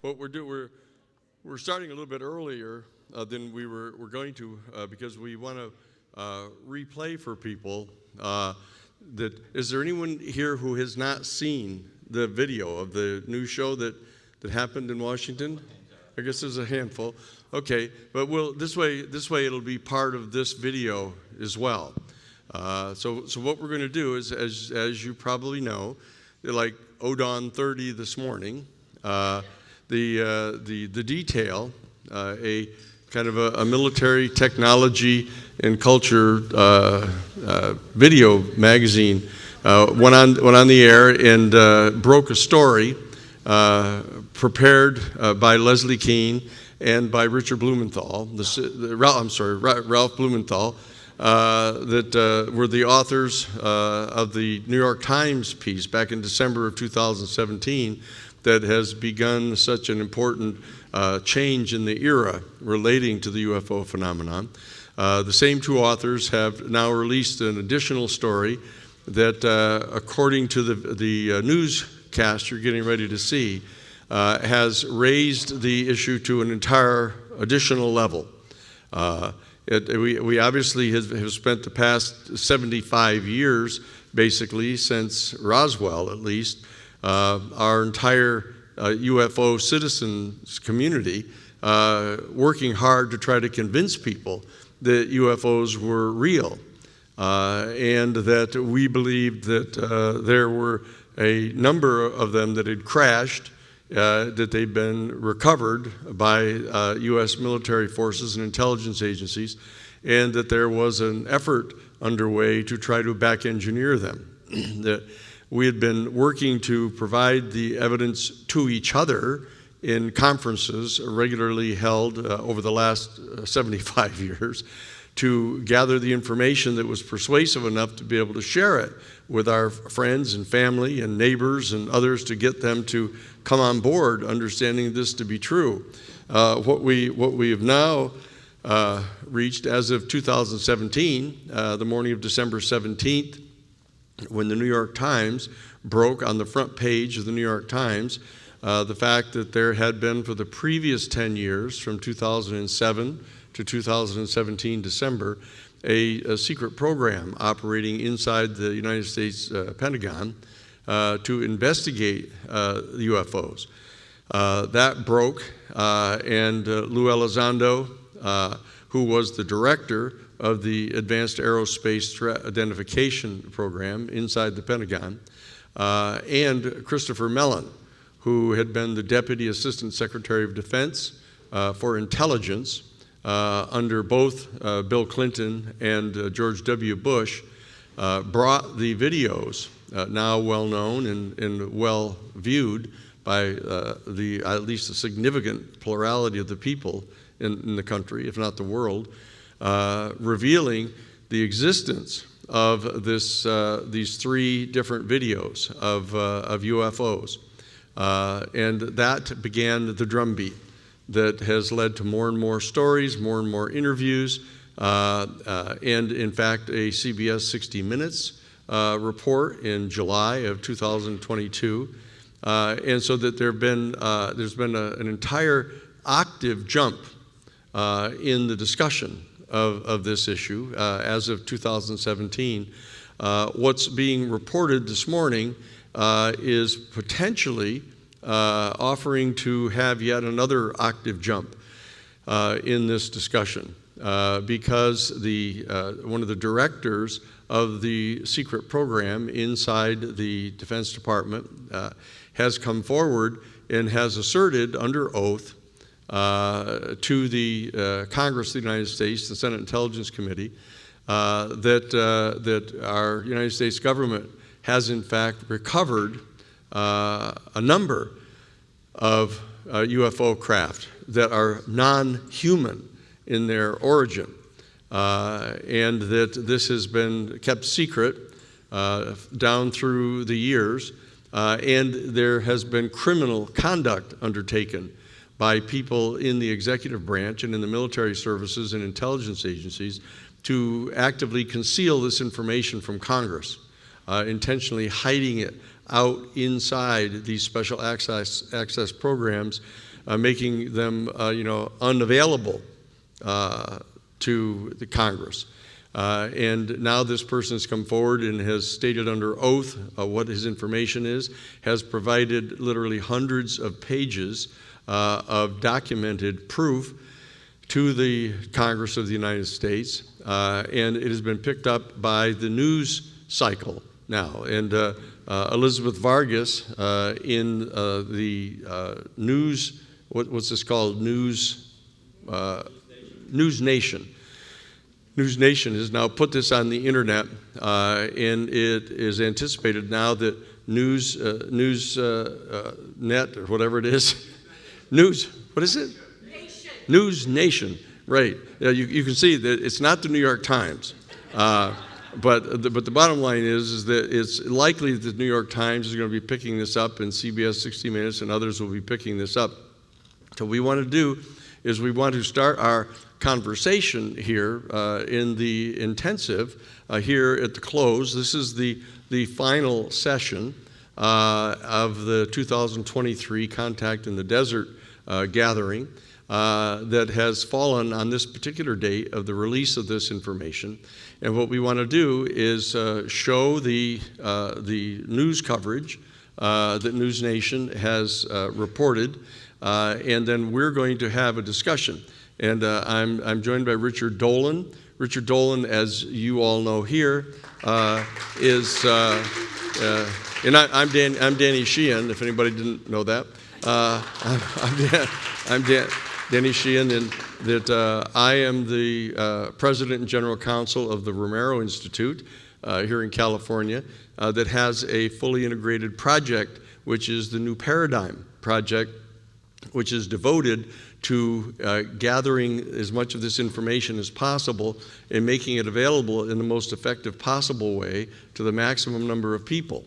what we're starting a little bit earlier than we're going to because we want to replay for people that. Is there anyone here who has not seen the video of the news show that happened in Washington? I guess there's a handful. Okay, but this way it'll be part of this video as well. So what we're going to do is, as you probably know, like dawn 30 this morning, the detail, a kind of a military technology and culture video magazine went on the air and broke a story prepared by Leslie Keane and by Richard Blumenthal, Ralph Blumenthal, that were the authors of the New York Times piece back in December of 2017 that has begun such an important change in the era relating to the UFO phenomenon. The same two authors have now released an additional story that, according to the newscast you're getting ready to see, has raised the issue to an entire additional level. We obviously have spent the past 75 years, basically, since Roswell at least, our entire UFO citizens community working hard to try to convince people that UFOs were real and that we believed that there were a number of them that had crashed, that they'd been recovered by U.S. military forces and intelligence agencies, and that there was an effort underway to try to back engineer them. That we had been working to provide the evidence to each other in conferences regularly held over the last 75 years to gather the information that was persuasive enough to be able to share it with our friends and family and neighbors and others to get them to come on board, understanding this to be true. What we have now reached as of 2017, the morning of December 17th, when the New York Times broke on the front page of the New York Times the fact that there had been for the previous 10 years, from 2007 to 2017 December, a secret program operating inside the United States Pentagon to investigate UFOs. That broke, and Lou Elizondo, who was the director of the Advanced Aerospace Threat Identification Program inside the Pentagon, and Christopher Mellon, who had been the Deputy Assistant Secretary of Defense for Intelligence under both Bill Clinton and George W. Bush, brought the videos, now well known and well viewed by at least a significant plurality of the people in the country, if not the world, revealing the existence of these three different videos of UFOs. And that began the drumbeat that has led to more and more stories, more and more interviews, and in fact a CBS 60 Minutes report in July of 2022. And so that there's been an entire octave jump in the discussion of this issue as of 2017. What's being reported this morning is potentially offering to have yet another octave jump in this discussion because one of the directors of the secret program inside the Defense Department has come forward and has asserted under oath to the Congress of the United States, the Senate Intelligence Committee, that our United States government has in fact recovered a number of UFO craft that are non-human in their origin, and that this has been kept secret down through the years, and there has been criminal conduct undertaken by people in the executive branch and in the military services and intelligence agencies to actively conceal this information from Congress, intentionally hiding it out inside these special access programs, making them unavailable to the Congress. And now this person has come forward and has stated under oath what his information is, has provided literally hundreds of pages of documented proof to the Congress of the United States, and it has been picked up by the news cycle now. And Elizabeth Vargas in the news, what's this called? NewsNation. NewsNation has now put this on the internet, and it is anticipated now that net or whatever it is, what is it? NewsNation, right? You can see that it's not the New York Times, but the bottom line is that it's likely that the New York Times is going to be picking this up, and CBS 60 Minutes and others will be picking this up. So what we want to do is we want to start our conversation here in the intensive here at the close. This is the final session of the 2023 Contact in the Desert gathering that has fallen on this particular date of the release of this information. And what we want to do is show the news coverage that NewsNation has reported, and then we're going to have a discussion. And I'm joined by Richard Dolan. Richard Dolan, as you all know here, is, and I'm Danny Sheehan, if anybody didn't know that. I'm Danny Sheehan, and that I am the President and General Counsel of the Romero Institute here in California that has a fully integrated project, which is the New Paradigm Project, which is devoted to gathering as much of this information as possible and making it available in the most effective possible way to the maximum number of people.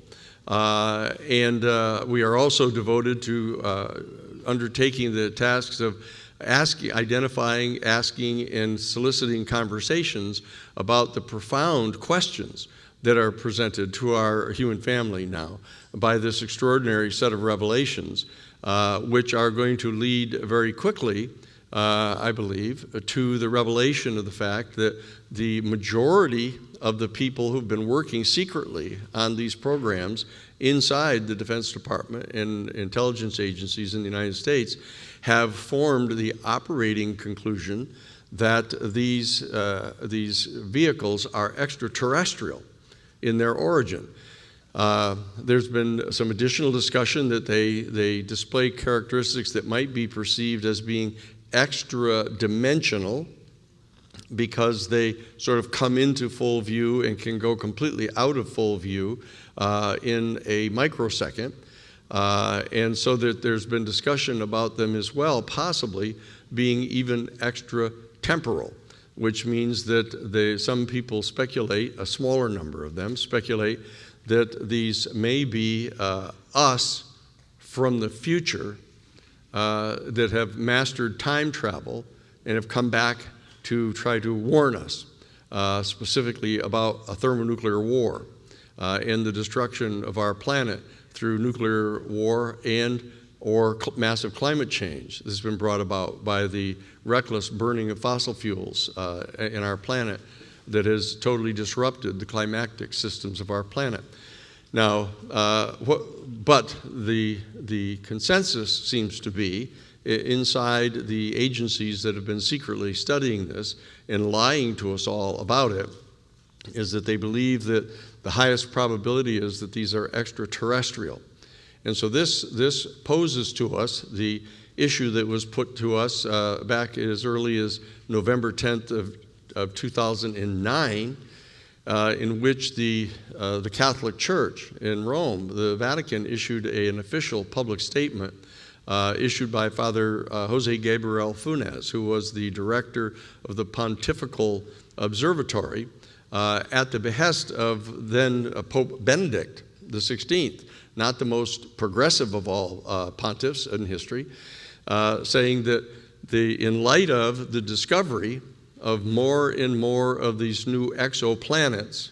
And we are also devoted to undertaking the tasks of identifying, asking, and soliciting conversations about the profound questions that are presented to our human family now by this extraordinary set of revelations, which are going to lead very quickly, I believe, to the revelation of the fact that the majority of the people who've been working secretly on these programs inside the Defense Department and intelligence agencies in the United States have formed the operating conclusion that these vehicles are extraterrestrial in their origin. There's been some additional discussion that they display characteristics that might be perceived as being extra-dimensional because they sort of come into full view and can go completely out of full view in a microsecond. And so that there's been discussion about them as well, possibly being even extra-temporal, which means that some people speculate, a smaller number of them speculate, that these may be us from the future that have mastered time travel and have come back to try to warn us, specifically about a thermonuclear war and the destruction of our planet through nuclear war and or massive climate change. This has been brought about by the reckless burning of fossil fuels in our planet that has totally disrupted the climatic systems of our planet. Now, but the consensus seems to be inside the agencies that have been secretly studying this and lying to us all about it is that they believe that the highest probability is that these are extraterrestrial. And so this poses to us the issue that was put to us back as early as November 10th of 2009, in which the Catholic Church in Rome, the Vatican, issued an official public statement issued by Father Jose Gabriel Funes, who was the director of the Pontifical Observatory, at the behest of then Pope Benedict XVI, not the most progressive of all pontiffs in history, saying that in light of the discovery of more and more of these new exoplanets,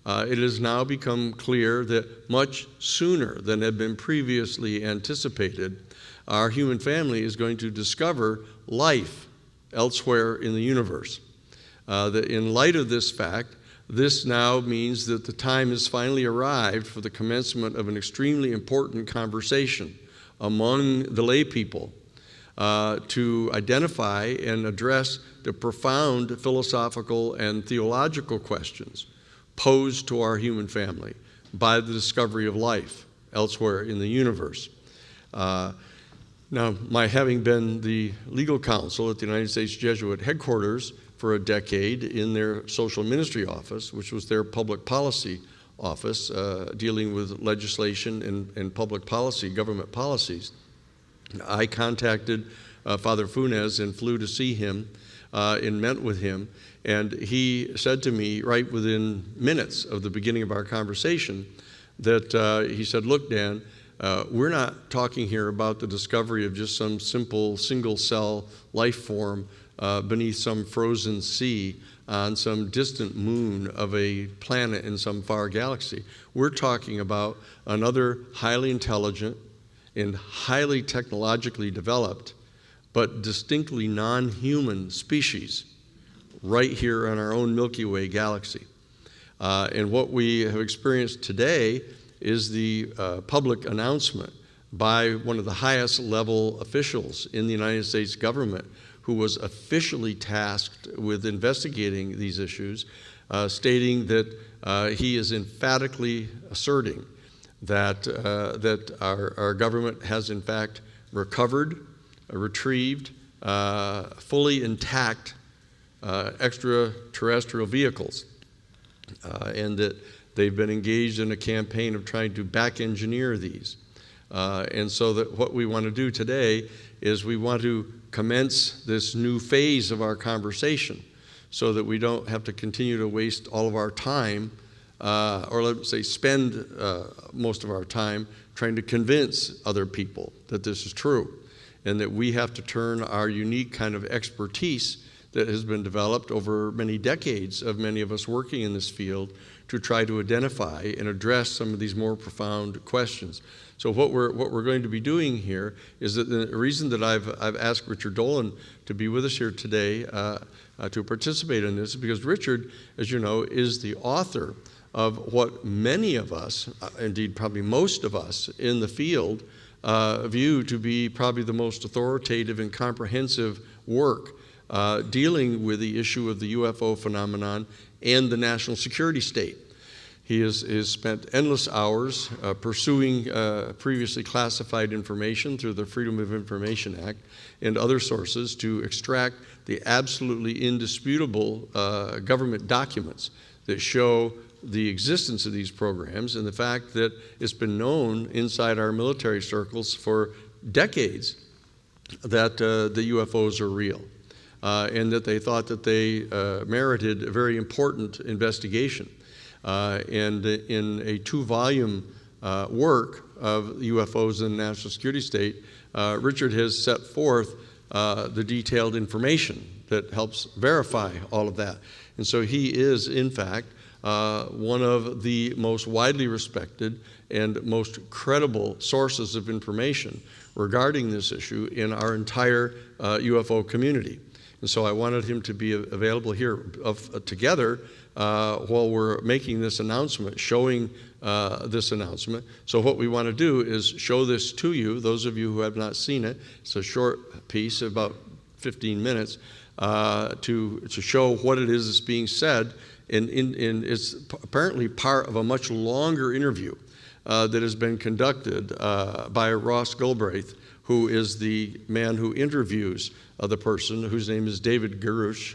it has now become clear that much sooner than had been previously anticipated, our human family is going to discover life elsewhere in the universe. That in light of this fact, this now means that the time has finally arrived for the commencement of an extremely important conversation among the lay people to identify and address the profound philosophical and theological questions posed to our human family by the discovery of life elsewhere in the universe. Now, my having been the legal counsel at the United States Jesuit headquarters for a decade in their social ministry office, which was their public policy office, dealing with legislation and public policy, government policies, I contacted Father Funes and flew to see him and met with him. And he said to me right within minutes of the beginning of our conversation that he said, "Look, Dan, we're not talking here about the discovery of just some simple single-cell life form beneath some frozen sea on some distant moon of a planet in some far galaxy. We're talking about another highly intelligent and highly technologically developed but distinctly non-human species right here in our own Milky Way galaxy." And what we have experienced today is the public announcement by one of the highest level officials in the United States government who was officially tasked with investigating these issues, stating that he is emphatically asserting that, that our government has in fact recovered, retrieved, fully intact extraterrestrial vehicles, and that they've been engaged in a campaign of trying to back engineer these. And so that what we want to do today is we want to commence this new phase of our conversation so that we don't have to continue to waste all of our time, or let's say spend most of our time trying to convince other people that this is true, and that we have to turn our unique kind of expertise that has been developed over many decades of many of us working in this field to try to identify and address some of these more profound questions. So what we're going to be doing here is that the reason that I've asked Richard Dolan to be with us here today to participate in this is because Richard, as you know, is the author of what many of us, indeed probably most of us in the field, view to be probably the most authoritative and comprehensive work dealing with the issue of the UFO phenomenon and the national security state. He has spent endless hours pursuing previously classified information through the Freedom of Information Act and other sources to extract the absolutely indisputable government documents that show the existence of these programs and the fact that it's been known inside our military circles for decades that the UFOs are real. And that they thought that they merited a very important investigation. And in a 2-volume work of UFOs in the national security state, Richard has set forth the detailed information that helps verify all of that. And so he is, in fact, one of the most widely respected and most credible sources of information regarding this issue in our entire UFO community. And so I wanted him to be available here together while we're making this announcement, showing this announcement. So what we want to do is show this to you, those of you who have not seen it. It's a short piece, about 15 minutes, to show what it is that's being said. And it's apparently part of a much longer interview that has been conducted by Ross Galbraith, who is the man who interviews the person, whose name is David Grusch.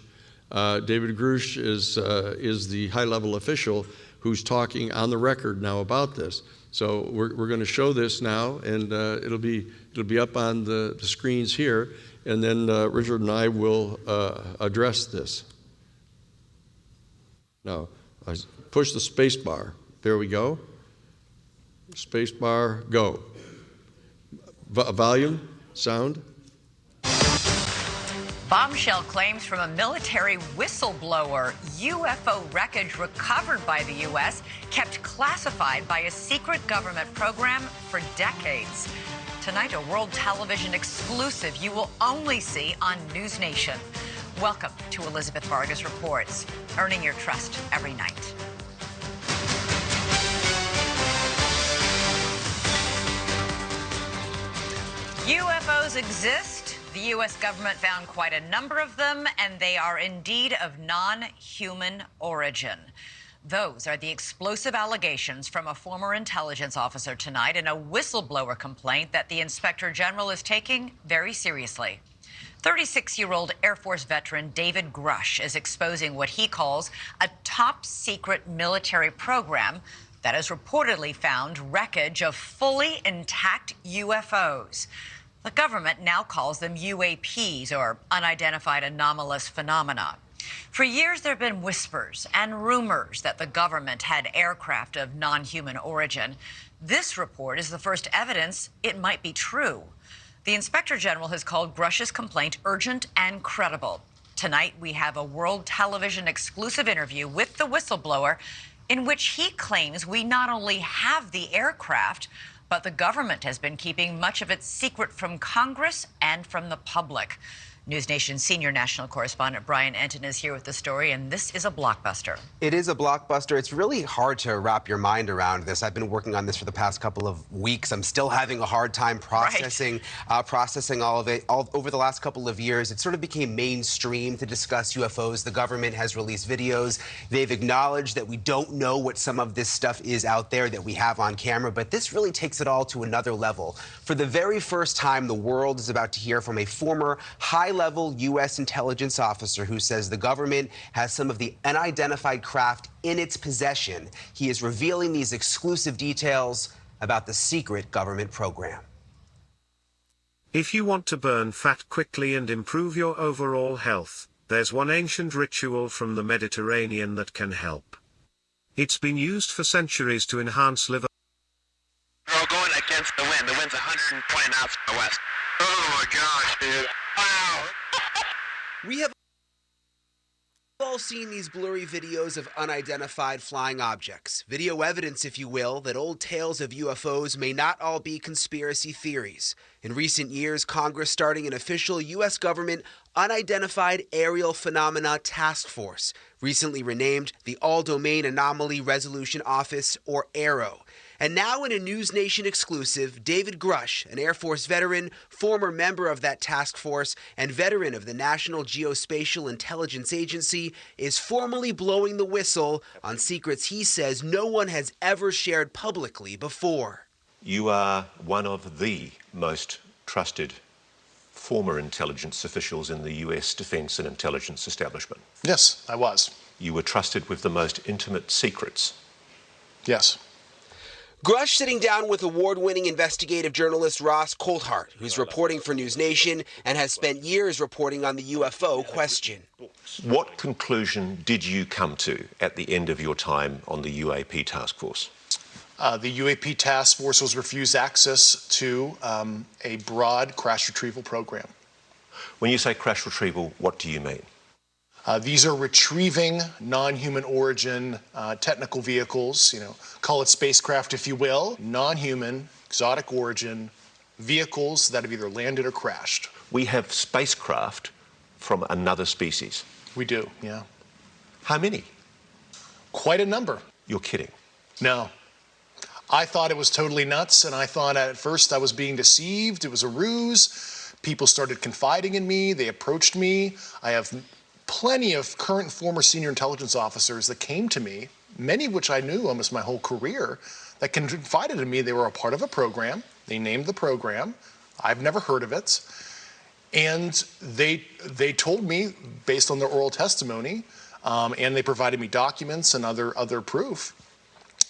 David Grusch is the high-level official who's talking on the record now about this. So we're going to show this now, and it'll be up on the screens here, and then Richard and I will address this. Now, I push the space bar. There we go. Space bar, go. Volume, sound. Bombshell claims from a military whistleblower. UFO wreckage recovered by the U.S. kept classified by a secret government program for decades. Tonight, a world television exclusive you will only see on NewsNation. Welcome to Elizabeth Vargas Reports, earning your trust every night. UFOs exist. The U.S. government found quite a number of them, and they are indeed of non-human origin. Those are the explosive allegations from a former intelligence officer tonight in a whistleblower complaint that the Inspector General is taking very seriously. 36-year-old Air Force veteran David Grusch is exposing what he calls a top-secret military program that has reportedly found wreckage of fully intact UFOs. The government now calls them UAPs, or unidentified anomalous phenomena. For years, there have been whispers and rumors that the government had aircraft of non-human origin. This report is the first evidence it might be true. The Inspector General has called Grusch's complaint urgent and credible. Tonight, we have a world television exclusive interview with the whistleblower in which he claims we not only have the aircraft, but the government has been keeping much of its secret from Congress and from the public. NewsNation senior national correspondent Brian Enton is here with the story, and this is a blockbuster. It is a blockbuster. It's really hard to wrap your mind around this. I've been working on this for the past couple of weeks. I'm still having a hard time processing all of it. Over the last couple of years, it sort of became mainstream to discuss UFOs. The government has released videos. They've acknowledged that we don't know what some of this stuff is out there that we have on camera, but this really takes it all to another level. For the very first time, the world is about to hear from a former high-level U.S. intelligence officer who says the government has some of the unidentified craft in its possession. He is revealing these exclusive details about the secret government program. If you want to burn fat quickly and improve your overall health, there's one ancient ritual from the Mediterranean that can help. It's been used for centuries to enhance liver. We're all going against the wind. The wind's 120 knots from the west. Oh my gosh, dude. Wow. We have all seen these blurry videos of unidentified flying objects. Video evidence, if you will, that old tales of UFOs may not all be conspiracy theories. In recent years, Congress starting an official U.S. government Unidentified Aerial Phenomena Task Force, recently renamed the All-Domain Anomaly Resolution Office, or AARO. And now in a NewsNation exclusive, David Grusch, an Air Force veteran, former member of that task force, and veteran of the National Geospatial-Intelligence Agency, is formally blowing the whistle on secrets he says no one has ever shared publicly before. You are one of the most trusted former intelligence officials in the U.S. defense and intelligence establishment. Yes, I was. You were trusted with the most intimate secrets. Yes. Grusch sitting down with award-winning investigative journalist Ross Coulthart, who's reporting for NewsNation and has spent years reporting on the UFO question. What conclusion did you come to at the end of your time on the UAP task force? The UAP task force was refused access to a broad crash retrieval program. When you say crash retrieval, what do you mean? These are retrieving non-human origin technical vehicles, call it spacecraft if you will, non-human, exotic origin vehicles that have either landed or crashed. We have spacecraft from another species. We do, yeah. How many? Quite a number. You're kidding. No. I thought it was totally nuts, and I thought at first I was being deceived. It was a ruse. People started confiding in me. They approached me. I have plenty of current and former senior intelligence officers that came to me, many of which I knew almost my whole career, that confided in me they were a part of a program. They named the program. I've never heard of it. And they told me, based on their oral testimony, and they provided me documents and other proof,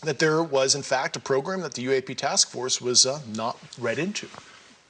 that there was, in fact, a program that the UAP task force was not read into.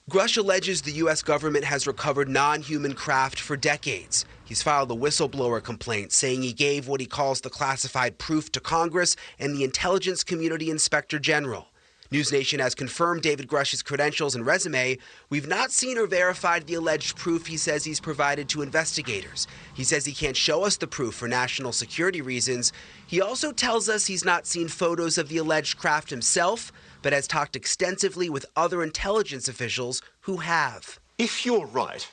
Grusch alleges the U.S. government has recovered non-human craft for decades. He's filed a whistleblower complaint saying he gave what he calls the classified proof to Congress and the intelligence community inspector general. NewsNation has confirmed David Grusch's credentials and resume. We've not seen or verified the alleged proof he says he's provided to investigators. He says he can't show us the proof for national security reasons. He also tells us he's not seen photos of the alleged craft himself, but has talked extensively with other intelligence officials who have. If you're right,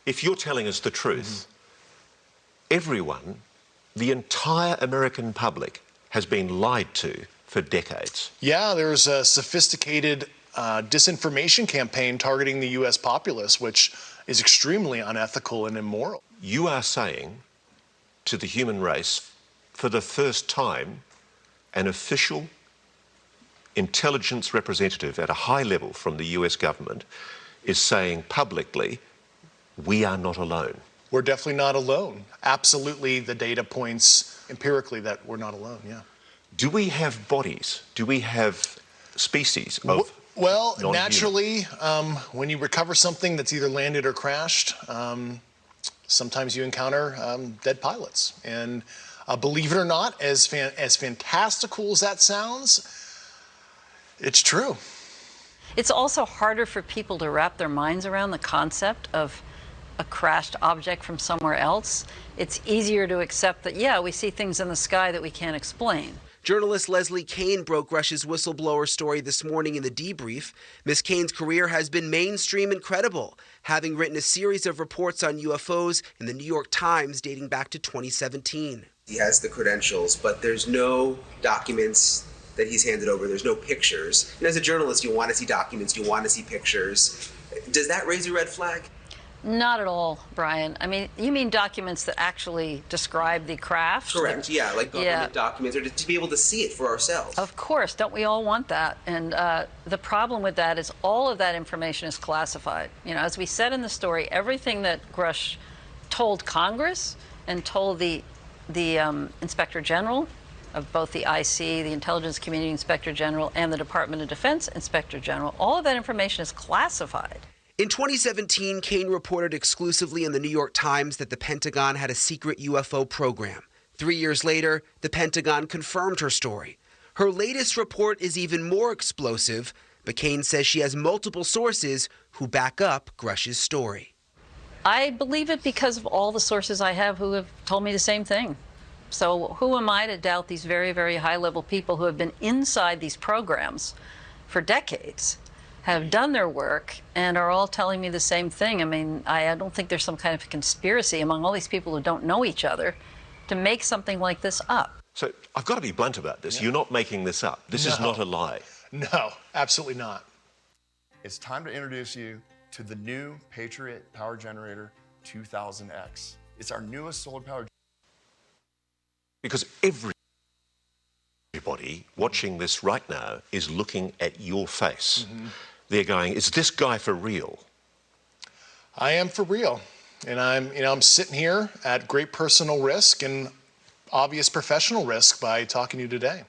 if you're telling us the truth, everyone, the entire American public, has been lied to for decades. Yeah, there's a sophisticated disinformation campaign targeting the U.S. populace, which is extremely unethical and immoral. You are saying to the human race, for the first time, an official intelligence representative at a high level from the US government is saying publicly, we are not alone. We're definitely not alone. Absolutely, the data points empirically that we're not alone, yeah. Do we have bodies? Do we have species of Well, non-human? naturally, when you recover something that's either landed or crashed, sometimes you encounter dead pilots. And believe it or not, as fantastical as that sounds, it's true. It's also harder for people to wrap their minds around the concept of a crashed object from somewhere else. It's easier to accept that, yeah, we see things in the sky that we can't explain. Journalist Leslie Kane broke Grusch's whistleblower story this morning in the debrief. Ms. Kane's career has been mainstream and credible, having written a series of reports on UFOs in the New York Times dating back to 2017. He has the credentials, but there's no documents that he's handed over. There's no pictures. And as a journalist, you want to see documents, you want to see pictures. Does that raise a red flag? Not at all, Brian. I mean, you mean documents that actually describe the craft? Correct, yeah, like government documents, or to be able to see it for ourselves. Of course, don't we all want that? And the problem with that is all of that information is classified. You know, as we said in the story, everything that Grusch told Congress and told the Inspector General of both the IC, the Intelligence Community Inspector General, and the Department of Defense Inspector General, all of that information is classified. In 2017, Kane reported exclusively in the New York Times that the Pentagon had a secret UFO program. 3 years later, the Pentagon confirmed her story. Her latest report is even more explosive, but Kane says she has multiple sources who back up Grusch's story. I believe it because of all the sources I have who have told me the same thing. So who am I to doubt these very, very high-level people who have been inside these programs for decades, have done their work, and are all telling me the same thing? I mean, I don't think there's some kind of conspiracy among all these people who don't know each other to make something like this up. So I've got to be blunt about this. You're not making this up. This is not a lie. No, absolutely not. It's time to introduce you to the new Patriot Power Generator 2000X. It's our newest solar power. Because everybody watching this right now is looking at your face. They're going, is this guy for real? I am for real. And I'm sitting here at great personal risk and obvious professional risk by talking to you today.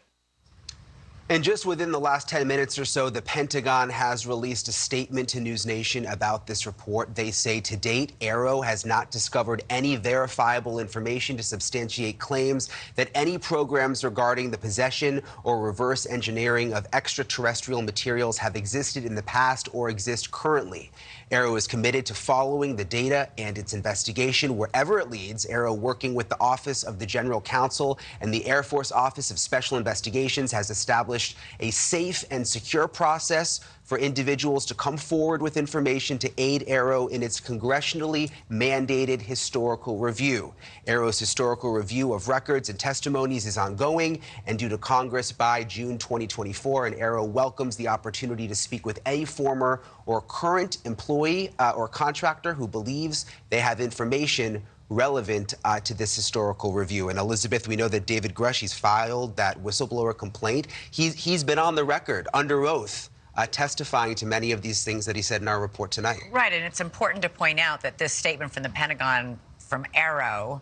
And just within the last 10 minutes or so, the Pentagon has released a statement to NewsNation about this report. They say to date, AARO has not discovered any verifiable information to substantiate claims that any programs regarding the possession or reverse engineering of extraterrestrial materials have existed in the past or exist currently. AARO is committed to following the data and its investigation wherever it leads. AARO, working with the Office of the General Counsel and the Air Force Office of Special Investigations, has established a safe and secure process for individuals to come forward with information to aid AARO in its congressionally mandated historical review. AARO's historical review of records and testimonies is ongoing and due to Congress by June 2024, and AARO welcomes the opportunity to speak with any former or current employee or contractor who believes they have information relevant to this historical review. And Elizabeth, we know that David Grusch, he's filed that whistleblower complaint. He's been on the record under oath testifying to many of these things that he said in our report tonight. Right, and it's important to point out that this statement from the Pentagon from AARO,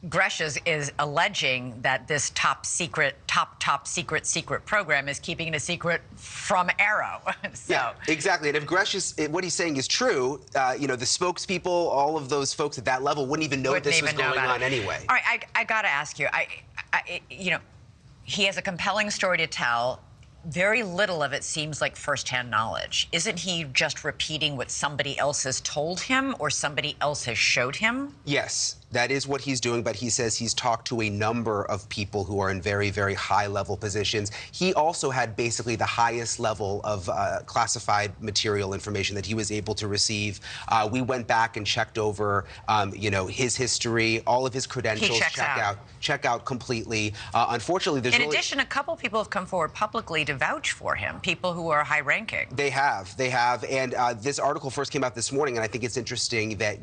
Grusch is alleging that this top secret program is keeping it a secret from AARO. So. Yeah, exactly. And if Grusch is, what he's saying is true, the spokespeople, all of those folks at that level wouldn't even know this was going on anyway. All right, I got to ask you, he has a compelling story to tell. very little of it seems like firsthand knowledge. Isn't he just repeating what somebody else has told him or somebody else has showed him? Yes, that is what he's doing, but he says he's talked to a number of people who are in very, very high-level positions. He also had basically the highest level of classified material information that he was able to receive. We went back and checked over, his history, all of his credentials. Check out completely. Unfortunately, there's in addition, a couple people have come forward publicly to vouch for him, people who are high-ranking. They have, and this article first came out this morning, and I think it's interesting that,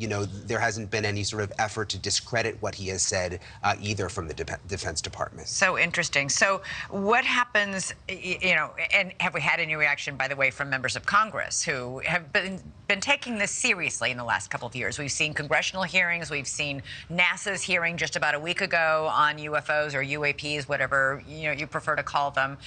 there hasn't been any sort of effort to discredit what he has said either from the Defense Department. So interesting. So what happens, and have we had any reaction, by the way, from members of Congress who have been taking this seriously in the last couple of years? We've seen congressional hearings. We've seen NASA's hearing just about a week ago on UFOs or UAPs, whatever you prefer to call them.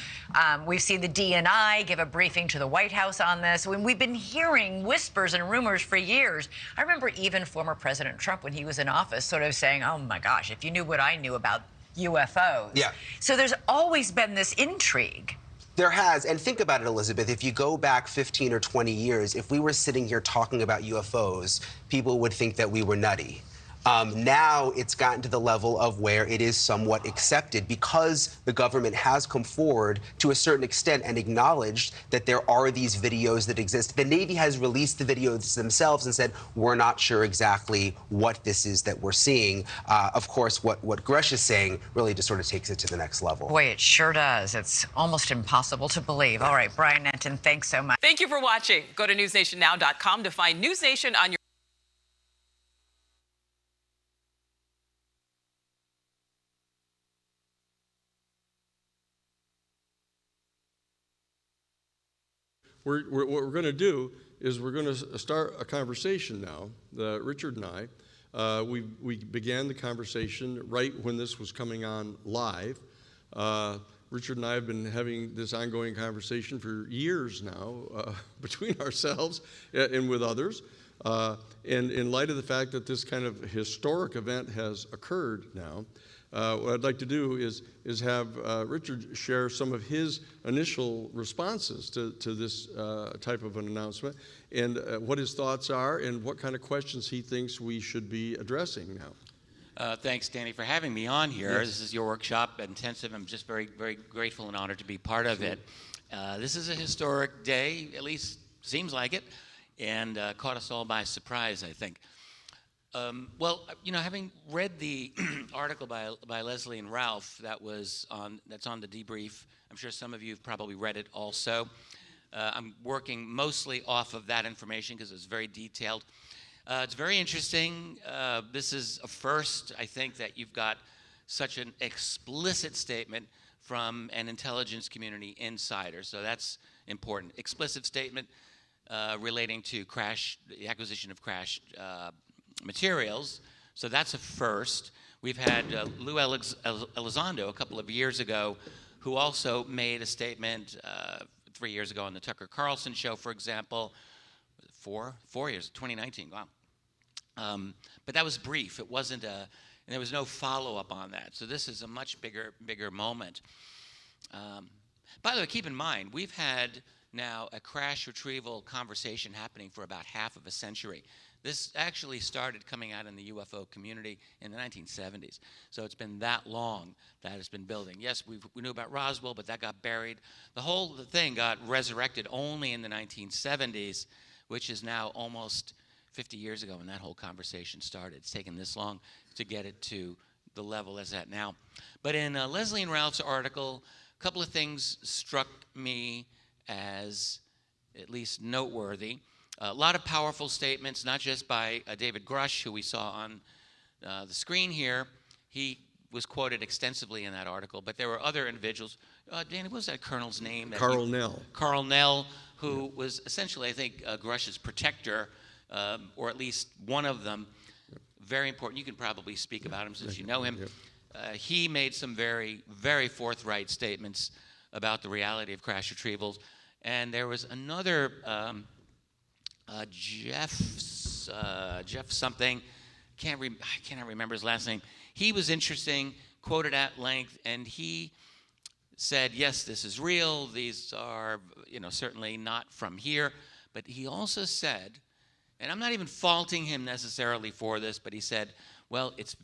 We've seen the DNI give a briefing to the White House on this. When we've been hearing whispers and rumors for years. I remember even former President Trump, when he was in office, sort of saying, oh my gosh, if you knew what I knew about UFOs. Yeah. So there's always been this intrigue. There has, and think about it, Elizabeth, if you go back 15 or 20 years, if we were sitting here talking about UFOs, people would think that we were nutty. Now it's gotten to the level of where it is somewhat accepted because the government has come forward to a certain extent and acknowledged that there are these videos that exist. The Navy has released the videos themselves and said, we're not sure exactly what this is that we're seeing. Of course, what Grusch is saying really just sort of takes it to the next level. Boy, it sure does. It's almost impossible to believe. All right, Brian Nenton, thanks so much. Thank you for watching. Go to newsnationnow.com to find NewsNation on your What we're going to do is we're going to start a conversation now. Richard and I, we began the conversation right when this was coming on live. Richard and I have been having this ongoing conversation for years now between ourselves and with others. And in light of the fact that this kind of historic event has occurred now, what I'd like to do is have Richard share some of his initial responses to this type of an announcement and what his thoughts are and what kind of questions he thinks we should be addressing now. Thanks, Danny, for having me on here. Yes. This is your workshop, intensive. I'm just very, very grateful and honored to be part of it. This is a historic day, at least seems like it, and caught us all by surprise, I think. Well, having read the article by Leslie and Ralph that's on the debrief, I'm sure some of you have probably read it also. I'm working mostly off of that information because it's very detailed. It's very interesting. This is a first, I think, that you've got such an explicit statement from an intelligence community insider. So that's important. Explicit statement relating to the acquisition of crashed materials. So that's a first. We've had Lou Elizondo a couple of years ago who also made a statement 3 years ago on the Tucker Carlson show, for example. 4 years, 2019, wow. But that was brief. It wasn't and there was no follow-up on that. So this is a much bigger moment. By the way, keep in mind, we've had now a crash retrieval conversation happening for about half of a century. This actually started coming out in the UFO community in the 1970s. So it's been that long that it's been building. Yes, we knew about Roswell, but that got buried. The whole thing got resurrected only in the 1970s, which is now almost 50 years ago when that whole conversation started. It's taken this long to get it to the level it's at now. But in Leslie and Ralph's article, a couple of things struck me as at least noteworthy. A lot of powerful statements, not just by David Grusch, who we saw on the screen here. He was quoted extensively in that article, but there were other individuals. Danny, what was that colonel's name? Carl Nell. Carl Nell, who was essentially, I think, Grusch's protector, or at least one of them. Very important. You can probably speak about him since you know him. He made some very, very forthright statements about the reality of crash retrievals. And there was another... Jeff something, I cannot remember his last name. He was interesting, quoted at length, and he said, yes, this is real. These are, certainly not from here. But he also said, and I'm not even faulting him necessarily for this, but he said, well, it's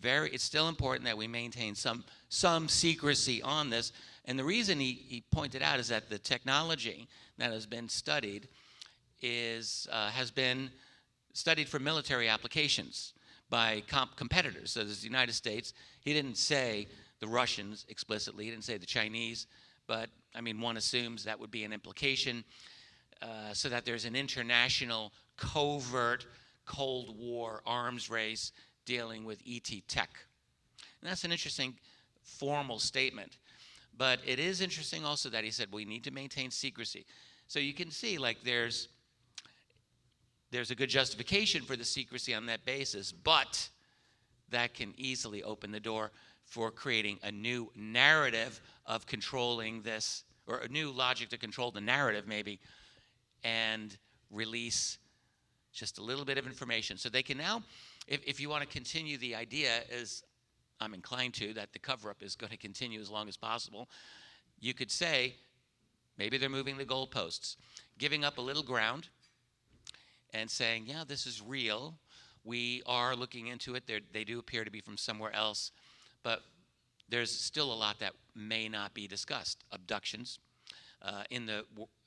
still important that we maintain some secrecy on this. And the reason he pointed out is that the technology that has been studied has been studied for military applications by competitors. So there's the United States. He didn't say the Russians explicitly. He didn't say the Chinese. But, one assumes that would be an implication, so that there's an international covert Cold War arms race dealing with ET tech. And that's an interesting formal statement. But it is interesting also that he said we need to maintain secrecy. So you can see, there's a good justification for the secrecy on that basis, but that can easily open the door for creating a new narrative of controlling this, or a new logic to control the narrative maybe, and release just a little bit of information. So they can now, if you want to continue the idea, as I'm inclined to, that the cover-up is going to continue as long as possible, you could say maybe they're moving the goalposts, giving up a little ground and saying, yeah, this is real. We are looking into it. They do appear to be from somewhere else, but there's still a lot that may not be discussed. Abductions. In the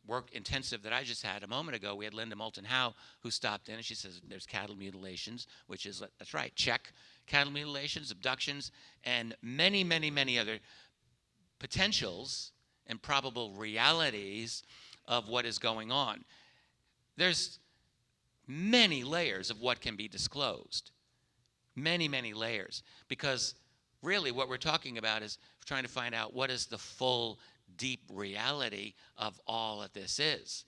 work intensive that I just had a moment ago, we had Linda Moulton-Howe who stopped in, and she says there's cattle mutilations, which is, that's right, check. Cattle mutilations, abductions, and many, many, many other potentials and probable realities of what is going on. There's many layers of what can be disclosed. Many, many layers. Because really what we're talking about is trying to find out what is the full, deep reality of all that this is.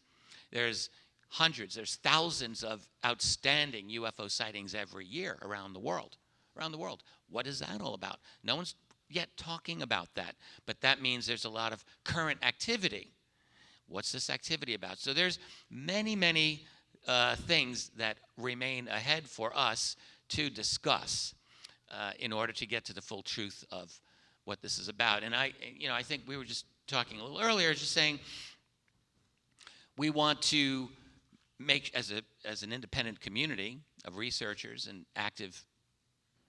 There's hundreds, there's thousands of outstanding UFO sightings every year around the world. Around the world. What is that all about? No one's yet talking about that, but that means there's a lot of current activity. What's this activity about? So there's many, many things that remain ahead for us to discuss in order to get to the full truth of what this is about. And I think we were just talking a little earlier, just saying we want to make, as an independent community of researchers and active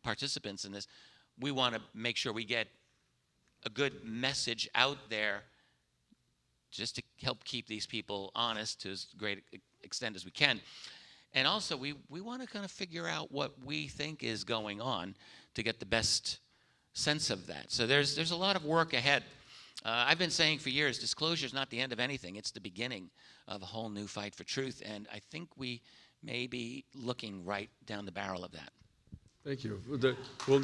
participants in this, we want to make sure we get a good message out there just to help keep these people honest to as great extent as we can. And also, we want to kind of figure out what we think is going on to get the best sense of that. So there's a lot of work ahead. I've been saying for years, disclosure is not the end of anything. It's the beginning of a whole new fight for truth. And I think we may be looking right down the barrel of that. Thank you. Well,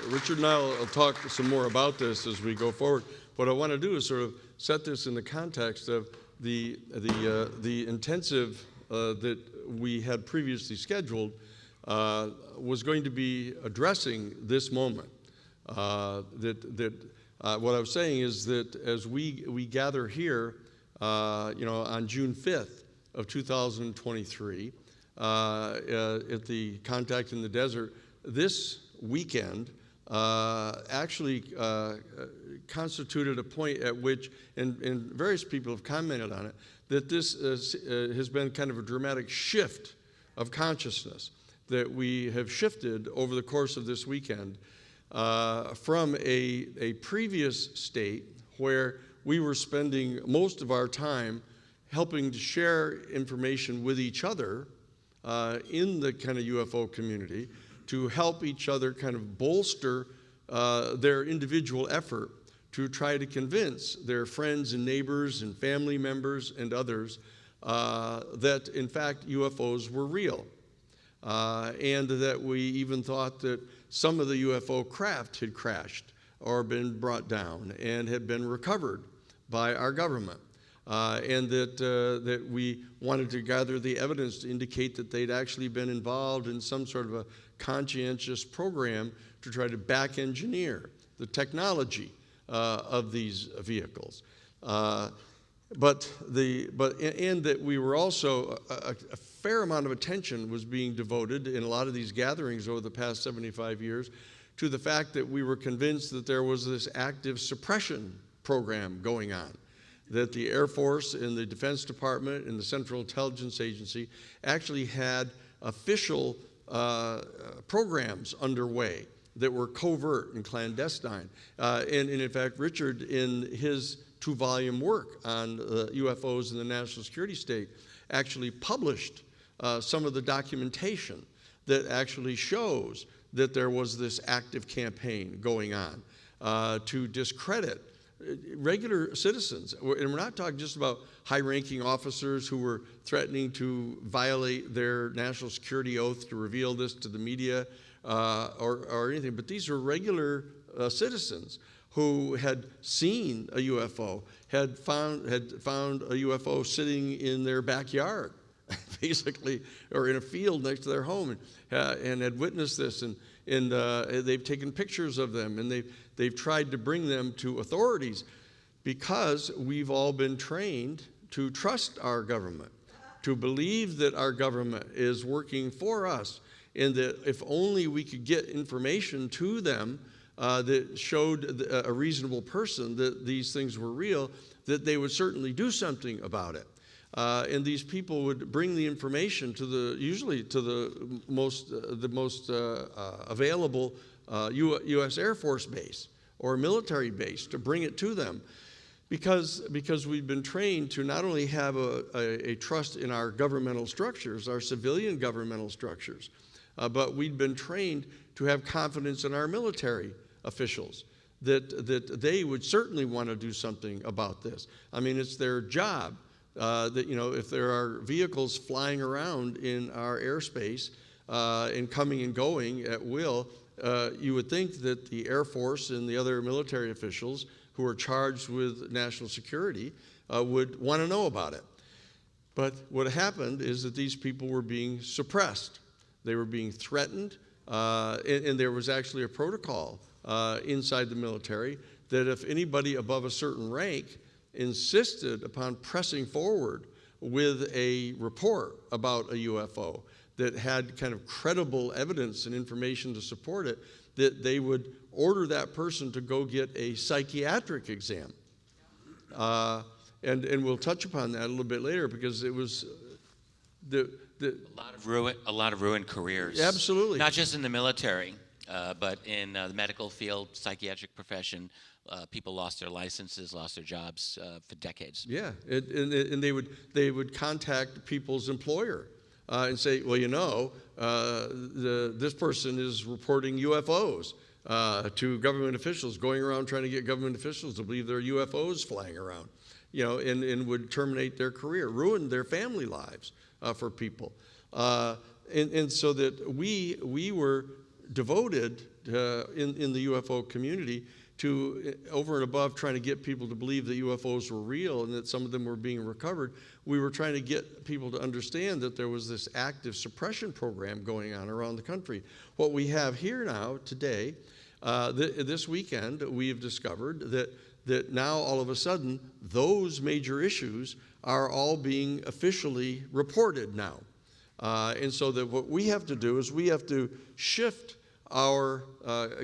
Richard and I will talk some more about this as we go forward. What I want to do is sort of set this in the context of the intensive that we had previously scheduled was going to be addressing this moment. What I was saying is that as we gather here, on June 5th of 2023, at the Contact in the Desert, this weekend actually constituted a point at which, and various people have commented on it, that this has been kind of a dramatic shift of consciousness, that we have shifted over the course of this weekend from a previous state where we were spending most of our time helping to share information with each other in the kind of UFO community to help each other kind of bolster their individual effort to try to convince their friends and neighbors and family members and others that, in fact, UFOs were real. And that we even thought that some of the UFO craft had crashed or been brought down and had been recovered by our government. And that we wanted to gather the evidence to indicate that they'd actually been involved in some sort of a conscientious program to try to back engineer the technology of these vehicles. And that we were also, a fair amount of attention was being devoted in a lot of these gatherings over the past 75 years to the fact that we were convinced that there was this active suppression program going on, that the Air Force and the Defense Department and the Central Intelligence Agency actually had official programs underway that were covert and clandestine. And in fact, Richard, in his 2-volume work on UFOs in the national security state, actually published some of the documentation that actually shows that there was this active campaign going on to discredit regular citizens. And we're not talking just about high-ranking officers who were threatening to violate their national security oath to reveal this to the media or anything, but these were regular citizens who had seen a UFO, had found a UFO sitting in their backyard, basically, or in a field next to their home, and had witnessed this, and they've taken pictures of them, and they've tried to bring them to authorities, because we've all been trained to trust our government, to believe that our government is working for us, and that if only we could get information to them that showed a reasonable person that these things were real, that they would certainly do something about it. And these people would bring the information to usually to the most available U.S. Air Force base or military base to bring it to them, because we've been trained to not only have a trust in our governmental structures, our civilian governmental structures, but we've been trained to have confidence in our military officials, that they would certainly want to do something about this. I mean, it's their job. That, you know, if there are vehicles flying around in our airspace and coming and going at will, you would think that the Air Force and the other military officials who are charged with national security would want to know about it. But what happened is that these people were being suppressed. They were being threatened, and there was actually a protocol inside the military that if anybody above a certain rank insisted upon pressing forward with a report about a UFO that had kind of credible evidence and information to support it, that they would order that person to go get a psychiatric exam. And we'll touch upon that a little bit later, because it was a lot of ruined careers. Absolutely. Not just in the military, but in the medical field, psychiatric profession. People lost their licenses, lost their jobs for decades. Yeah, and they would contact people's employer and say, well, you know, this person is reporting UFOs to government officials, going around trying to get government officials to believe there are UFOs flying around, you know, and would terminate their career, ruin their family lives for people. And so that we were devoted in the UFO community to, over and above trying to get people to believe that UFOs were real and that some of them were being recovered, we were trying to get people to understand that there was this active suppression program going on around the country. What we have here now, today, this weekend, we have discovered that now all of a sudden, those major issues are all being officially reported now. And so that what we have to do is we have to shift our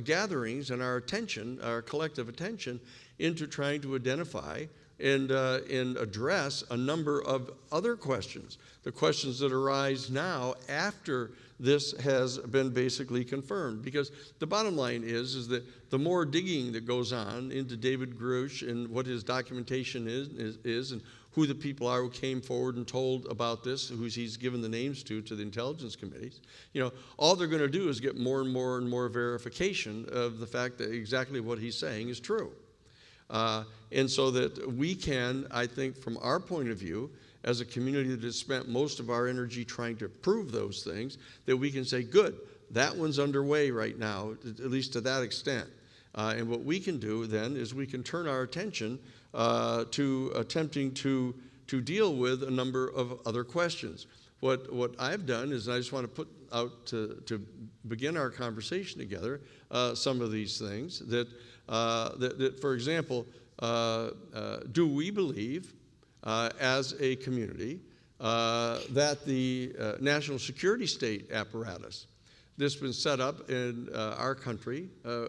gatherings and our attention, our collective attention, into trying to identify and address a number of other questions, the questions that arise now after this has been basically confirmed. Because the bottom line is that the more digging that goes on into David Grusch and what his documentation is and who the people are who came forward and told about this, who he's given the names to the intelligence committees, you know, all they're going to do is get more and more and more verification of the fact that exactly what he's saying is true. And so that we can, I think, from our point of view, as a community that has spent most of our energy trying to prove those things, that we can say, good, that one's underway right now, at least to that extent. And what we can do then is we can turn our attention to attempting to deal with a number of other questions. What I've done is I just want to put out to begin our conversation together some of these things that for example, do we believe as a community that the national security state apparatus that's been set up in our country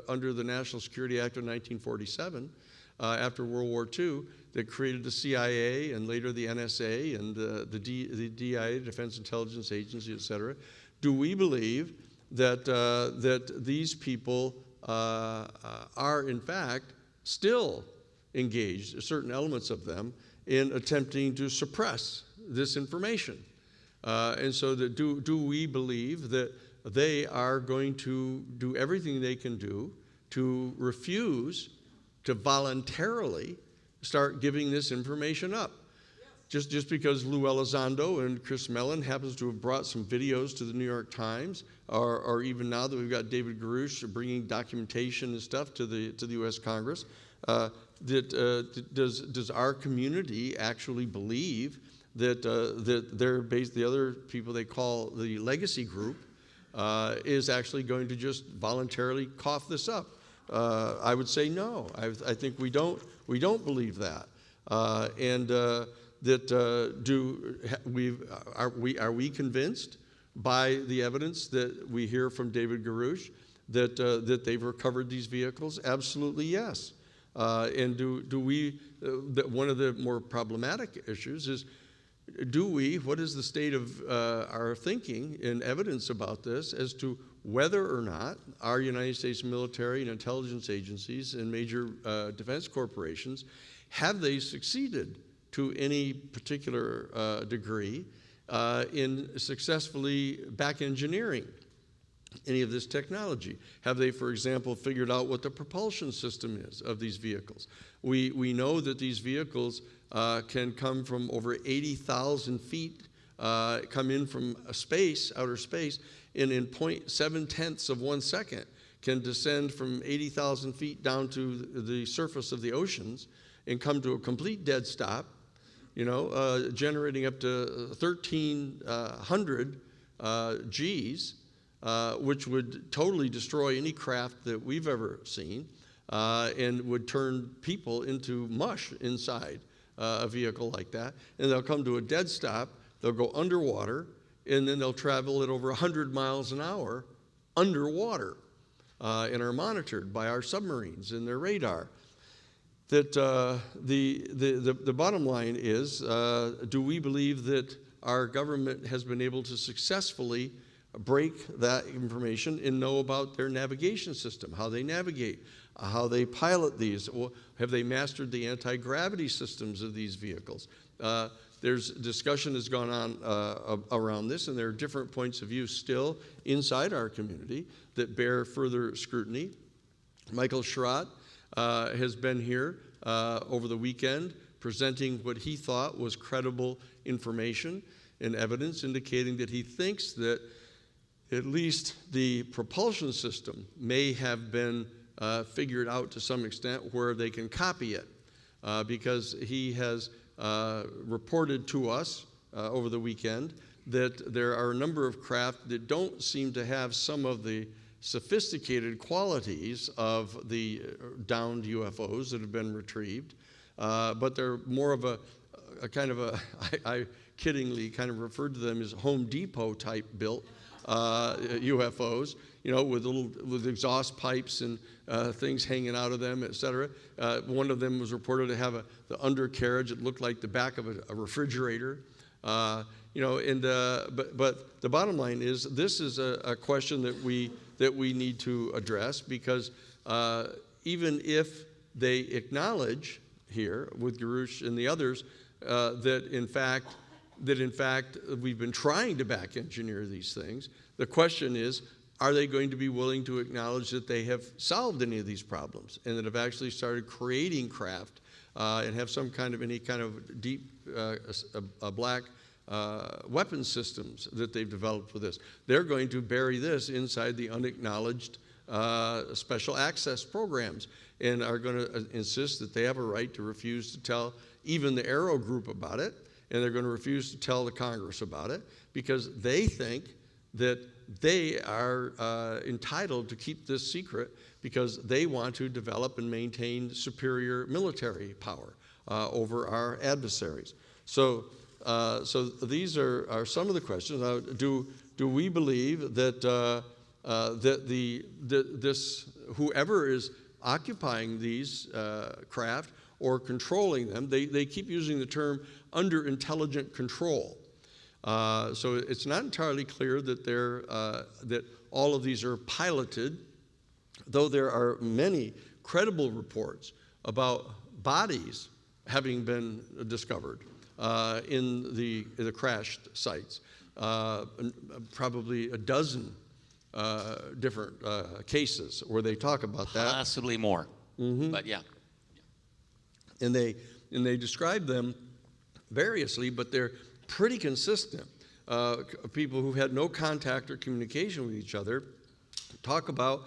under the National Security Act of 1947 after World War II that created the CIA and later the NSA and the DIA, Defense Intelligence Agency, et cetera. Do we believe that, that these people are in fact still engaged, certain elements of them, in attempting to suppress this information? And so do we believe that they are going to do everything they can do to refuse to voluntarily start giving this information up? Just because Lou Elizondo and Chris Mellon happens to have brought some videos to the New York Times, or even now that we've got David Grusch bringing documentation and stuff to the U.S. Congress, does our community actually believe that they're the other people they call the legacy group is actually going to just voluntarily cough this up? I would say no. I think we don't believe that. Are we convinced by the evidence that we hear from David Grusch that they've recovered these vehicles? Absolutely yes. And do we? One of the more problematic issues is, what is the state of our thinking and evidence about this as to whether or not our United States military and intelligence agencies and major defense corporations, have they succeeded to any particular degree in successfully back engineering any of this technology? Have they, for example, figured out what the propulsion system is of these vehicles? We know that these vehicles can come from over 80,000 feet, come in from outer space, and in 0.7 of 1 second can descend from 80,000 feet down to the surface of the oceans and come to a complete dead stop, generating up to 1,300 Gs, which would totally destroy any craft that we've ever seen, and would turn people into mush inside a vehicle like that. And they'll come to a dead stop, they'll go underwater, and then they'll travel at over 100 miles an hour underwater, and are monitored by our submarines and their radar. That the bottom line is, do we believe that our government has been able to successfully break that information and know about their navigation system, how they navigate, how they pilot these? Have they mastered the anti-gravity systems of these vehicles? There's discussion has gone on around this, and there are different points of view still inside our community that bear further scrutiny. Michael Schrott has been here over the weekend presenting what he thought was credible information and evidence indicating that he thinks that at least the propulsion system may have been figured out to some extent where they can copy it, because he has reported to us over the weekend that there are a number of craft that don't seem to have some of the sophisticated qualities of the downed UFOs that have been retrieved, but they're more of a kind of a, I kiddingly kind of referred to them as Home Depot type built UFOs, with exhaust pipes and things hanging out of them, et cetera. One of them was reported to have the undercarriage that looked like the back of a refrigerator. But the bottom line is, this is a question that we need to address, because even if they acknowledge here with Grusch and the others that in fact we've been trying to back engineer these things, the question is, are they going to be willing to acknowledge that they have solved any of these problems and that have actually started creating craft and have any kind of deep black weapon systems that they've developed for this? They're going to bury this inside the unacknowledged special access programs and are going to insist that they have a right to refuse to tell even the Aero Group about it, and they're going to refuse to tell the Congress about it because they think that they are entitled to keep this secret because they want to develop and maintain superior military power over our adversaries. So these are some of the questions. Do we believe that whoever is occupying these craft or controlling them. They keep using the term under intelligent control. So it's not entirely clear that that all of these are piloted, though there are many credible reports about bodies having been discovered in the crashed sites. Probably a dozen different cases where they talk about that. Possibly more, but yeah. And they describe them variously, but they're pretty consistent. People who had no contact or communication with each other talk about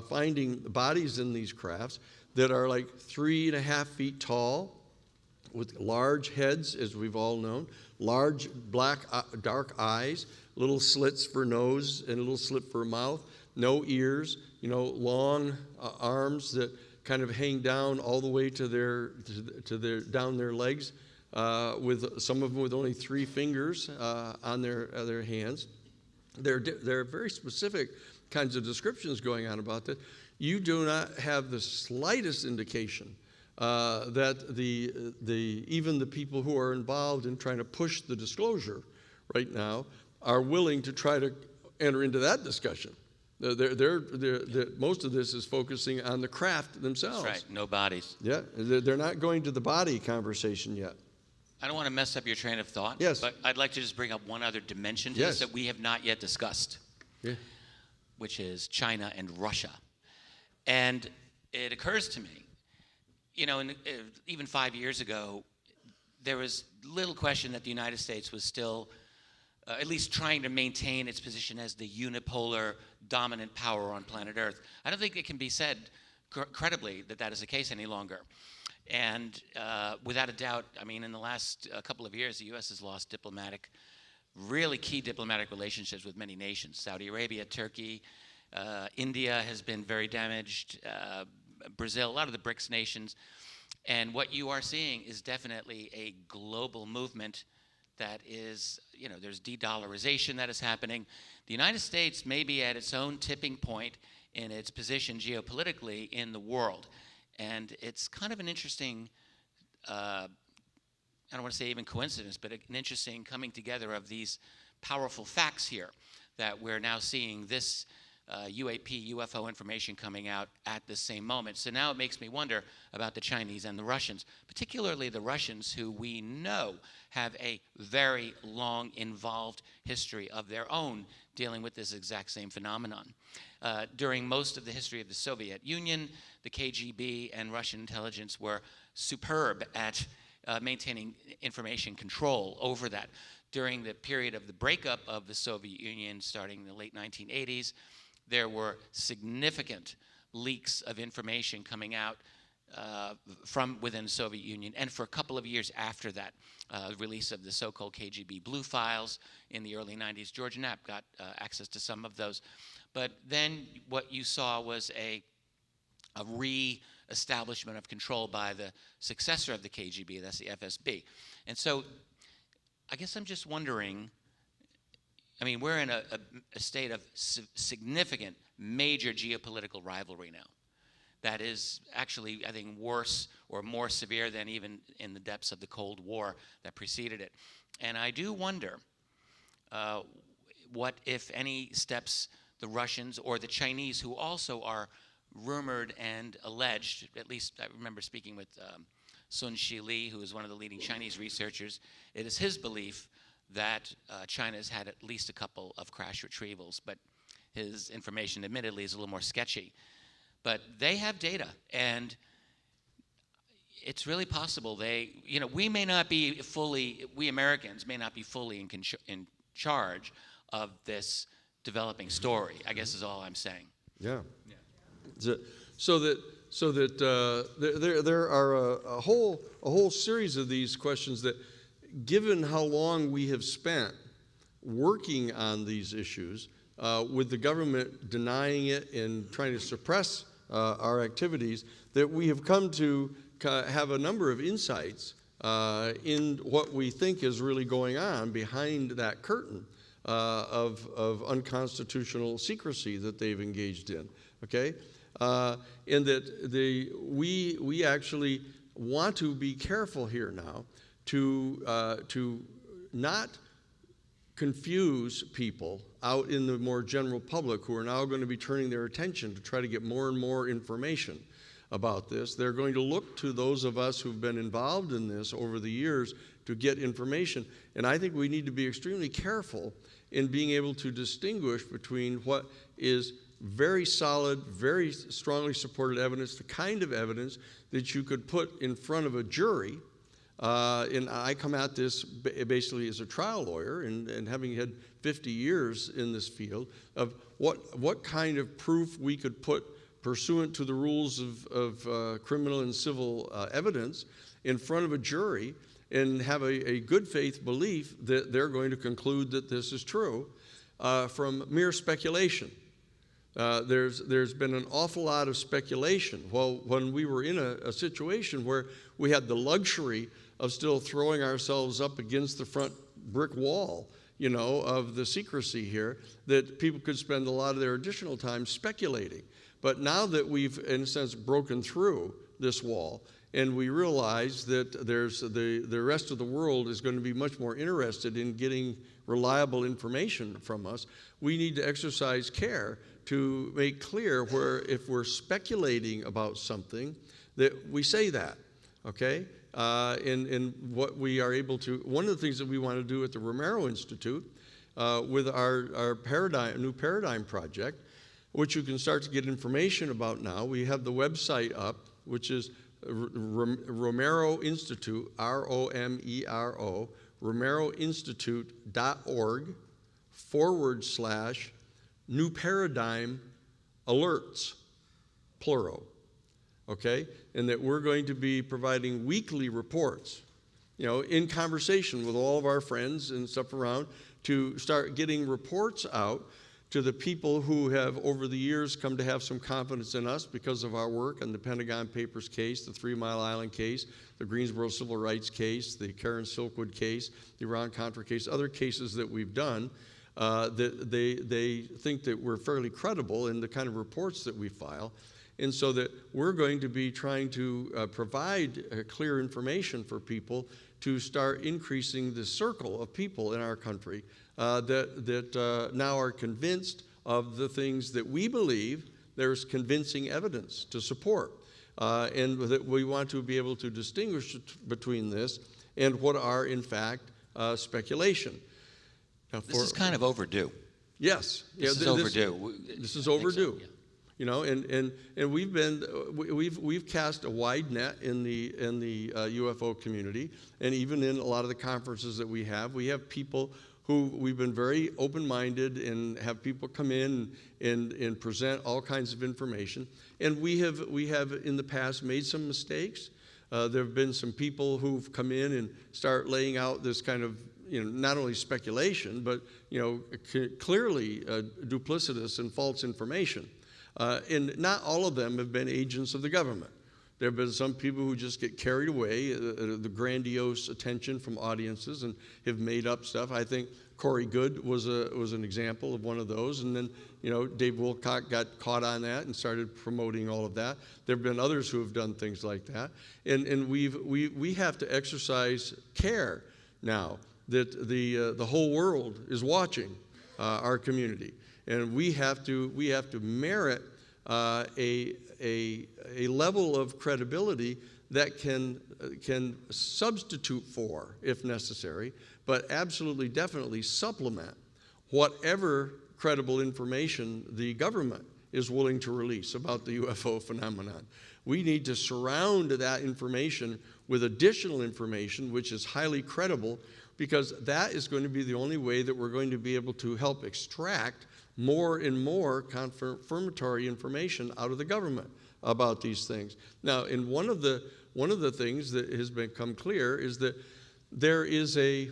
finding bodies in these crafts that are like 3.5 feet tall, with large heads, as we've all known, large black dark eyes, little slits for nose and a little slit for mouth, no ears, long arms that kind of hang down all the way to their down their legs, with some of them with only 3 fingers on their hands. There are very specific kinds of descriptions going on about this. You do not have the slightest indication that even the people who are involved in trying to push the disclosure right now are willing to try to enter into that discussion. Most of this is focusing on the craft themselves. That's right, no bodies. Yeah, they're not going to the body conversation yet. I don't want to mess up your train of thought, yes, but I'd like to just bring up one other dimension to this that we have not yet discussed, which is China and Russia. And it occurs to me, even 5 years ago, there was little question that the United States was still at least trying to maintain its position as the unipolar dominant power on planet Earth. I don't think it can be said credibly that that is the case any longer. And without a doubt, in the last couple of years, the U.S. has lost really key diplomatic relationships with many nations. Saudi Arabia, Turkey, India has been very damaged, Brazil, a lot of the BRICS nations. And what you are seeing is definitely a global movement that is, there's de-dollarization that is happening. The United States may be at its own tipping point in its position geopolitically in the world. And it's kind of an interesting, I don't want to say even coincidence, but an interesting coming together of these powerful facts here, that we're now seeing this UAP, UFO information coming out at the same moment. So now it makes me wonder about the Chinese and the Russians, particularly the Russians, who we know have a very long, involved history of their own dealing with this exact same phenomenon. During most of the history of the Soviet Union, the KGB and Russian intelligence were superb at maintaining information control over that. During the period of the breakup of the Soviet Union, starting in the late 1980s, there were significant leaks of information coming out from within the Soviet Union, and for a couple of years after that, release of the so-called KGB blue files in the early 90s. George Knapp got access to some of those. But then what you saw was a re-establishment of control by the successor of the KGB, that's the FSB. And so I guess I'm just wondering, we're in a state of significant, major geopolitical rivalry now that is actually, I think, worse or more severe than even in the depths of the Cold War that preceded it. And I do wonder what, if any, steps the Russians or the Chinese, who also are rumored and alleged, at least I remember speaking with Sun Shi, who is one of the leading Chinese researchers. It is his belief that China has had at least a couple of crash retrievals, but his information admittedly is a little more sketchy. But they have data, and it's really possible we may not be fully, we Americans may not be fully in charge of this developing story, I guess is all I'm saying. Yeah. So that there are a whole series of these questions that, given how long we have spent working on these issues, with the government denying it and trying to suppress our activities, that we have come to have a number of insights in what we think is really going on behind that curtain of unconstitutional secrecy that they've engaged in. Okay? in that we actually want to be careful here now to not confuse people out in the more general public who are now going to be turning their attention to try to get more and more information about this. They're going to look to those of us who've been involved in this over the years to get information. And I think we need to be extremely careful in being able to distinguish between what is very solid, very strongly supported evidence, the kind of evidence that you could put in front of a jury. And I come at this basically as a trial lawyer and having had 50 years in this field of what kind of proof we could put pursuant to the rules of criminal and civil evidence in front of a jury and have a good faith belief that they're going to conclude that this is true from mere speculation. There's been an awful lot of speculation. Well, when we were in a situation where we had the luxury of still throwing ourselves up against the front brick wall, you know, of the secrecy here, that people could spend a lot of their additional time speculating. But now that we've, in a sense, broken through this wall, and we realize that there's the rest of the world is going to be much more interested in getting reliable information from us, we need to exercise care to make clear where if we're speculating about something, that we say that, okay? In what we are able to, one of the things that we want to do at the Romero Institute with our new paradigm project, which you can start to get information about now. We have the website up, which is Romero Institute, R-O-M-E-R-O, romeroinstitute.org/new paradigm alerts, plural, okay? And that we're going to be providing weekly reports, you know, in conversation with all of our friends and stuff around to start getting reports out to the people who have over the years come to have some confidence in us because of our work on the Pentagon Papers case, the 3 Mile Island case, the Greensboro Civil Rights case, the Karen Silkwood case, the Iran-Contra case, other cases that we've done, that they think that we're fairly credible in the kind of reports that we file. And so that we're going to be trying to provide clear information for people to start increasing the circle of people in our country that now are convinced of the things that we believe there's convincing evidence to support. And that we want to be able to distinguish between this and what are, in fact, speculation. Now, this is kind of overdue. Yes. This is overdue. This is overdue. So, yeah. You know, and we've cast a wide net in the UFO community, and even in a lot of the conferences that we have people who we've been very open-minded and have people come in and present all kinds of information. And we have in the past made some mistakes. There have been some people who've come in and start laying out this kind of, you know, not only speculation, but, you know, clearly duplicitous and false information. And not all of them have been agents of the government. There have been some people who just get carried away, the grandiose attention from audiences, and have made up stuff. I think Corey Goode was an example of one of those. And then, you know, Dave Wilcock got caught on that and started promoting all of that. There have been others who have done things like that. And we have to exercise care now that the whole world is watching our community. And we have to merit a level of credibility that can substitute for, if necessary, but absolutely definitely supplement whatever credible information the government is willing to release about the UFO phenomenon. We need to surround that information with additional information which is highly credible, because that is going to be the only way that we're going to be able to help extract more and more confirmatory information out of the government about these things. Now, in one of the things that has become clear is that there is a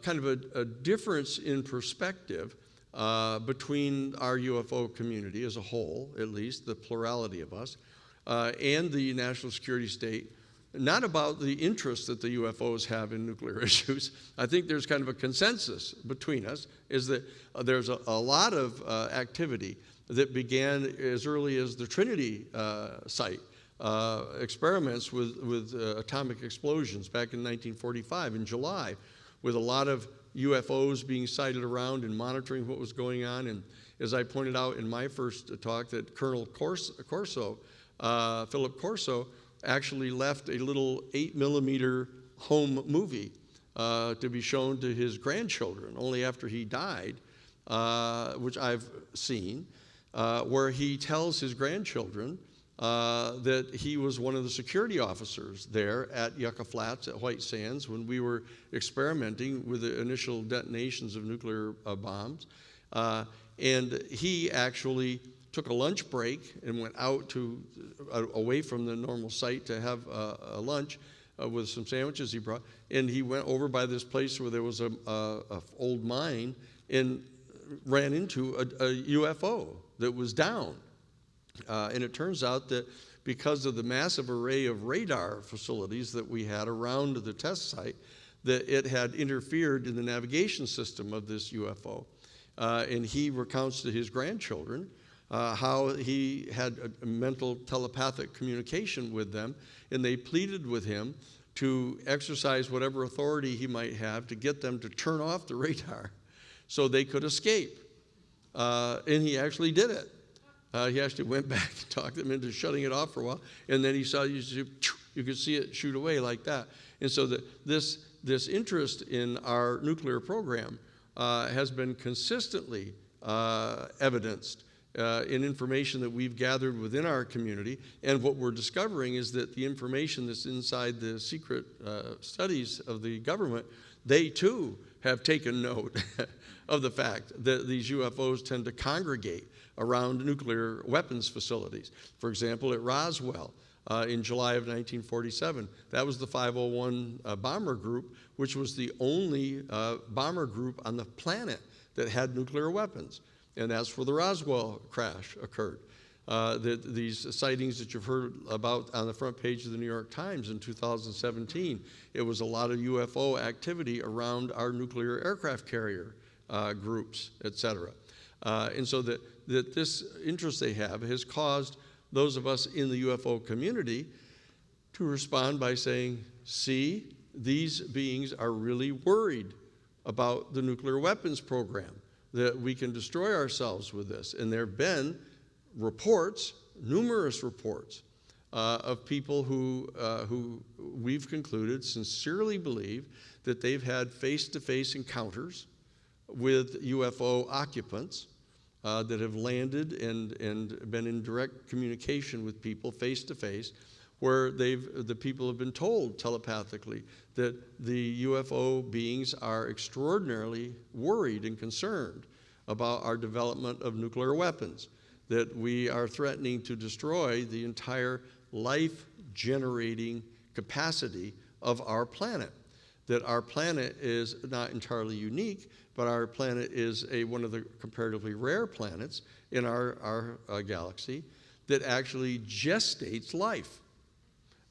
kind of a difference in perspective between our UFO community as a whole, at least the plurality of us, and the national security state not about the interest that the UFOs have in nuclear issues. I think there's kind of a consensus between us, is that there's a lot of activity that began as early as the Trinity site, experiments with atomic explosions back in 1945 in July, with a lot of UFOs being sighted around and monitoring what was going on. And as I pointed out in my first talk, that Colonel Corso, Philip Corso, actually left a little 8mm home movie to be shown to his grandchildren only after he died, which I've seen, where he tells his grandchildren that he was one of the security officers there at Yucca Flats at White Sands when we were experimenting with the initial detonations of nuclear bombs. And he actually took a lunch break and went out to away from the normal site to have a lunch with some sandwiches he brought. And he went over by this place where there was a old mine and ran into a UFO that was down. And it turns out that because of the massive array of radar facilities that we had around the test site, that it had interfered in the navigation system of this UFO. And he recounts to his grandchildren how he had a mental telepathic communication with them, and they pleaded with him to exercise whatever authority he might have to get them to turn off the radar so they could escape. And he actually did it. He actually went back and talked them into shutting it off for a while, and then he saw you could see it shoot away like that. And so this interest in our nuclear program has been consistently evidenced in information that we've gathered within our community. And what we're discovering is that the information that's inside the secret studies of the government, they too have taken note of the fact that these UFOs tend to congregate around nuclear weapons facilities. For example, at Roswell in July of 1947, that was the 501 bomber group, which was the only bomber group on the planet that had nuclear weapons. And that's where the Roswell crash occurred. These sightings that you've heard about on the front page of the New York Times in 2017, it was a lot of UFO activity around our nuclear aircraft carrier groups, et cetera. And so that this interest they have has caused those of us in the UFO community to respond by saying, see, these beings are really worried about the nuclear weapons program, that we can destroy ourselves with this. And there have been reports, numerous reports, of people who we've concluded sincerely believe that they've had face-to-face encounters with UFO occupants that have landed and been in direct communication with people face-to-face, where the people have been told telepathically that the UFO beings are extraordinarily worried and concerned about our development of nuclear weapons, that we are threatening to destroy the entire life-generating capacity of our planet, that our planet is not entirely unique, but our planet is one of the comparatively rare planets in our galaxy that actually gestates life.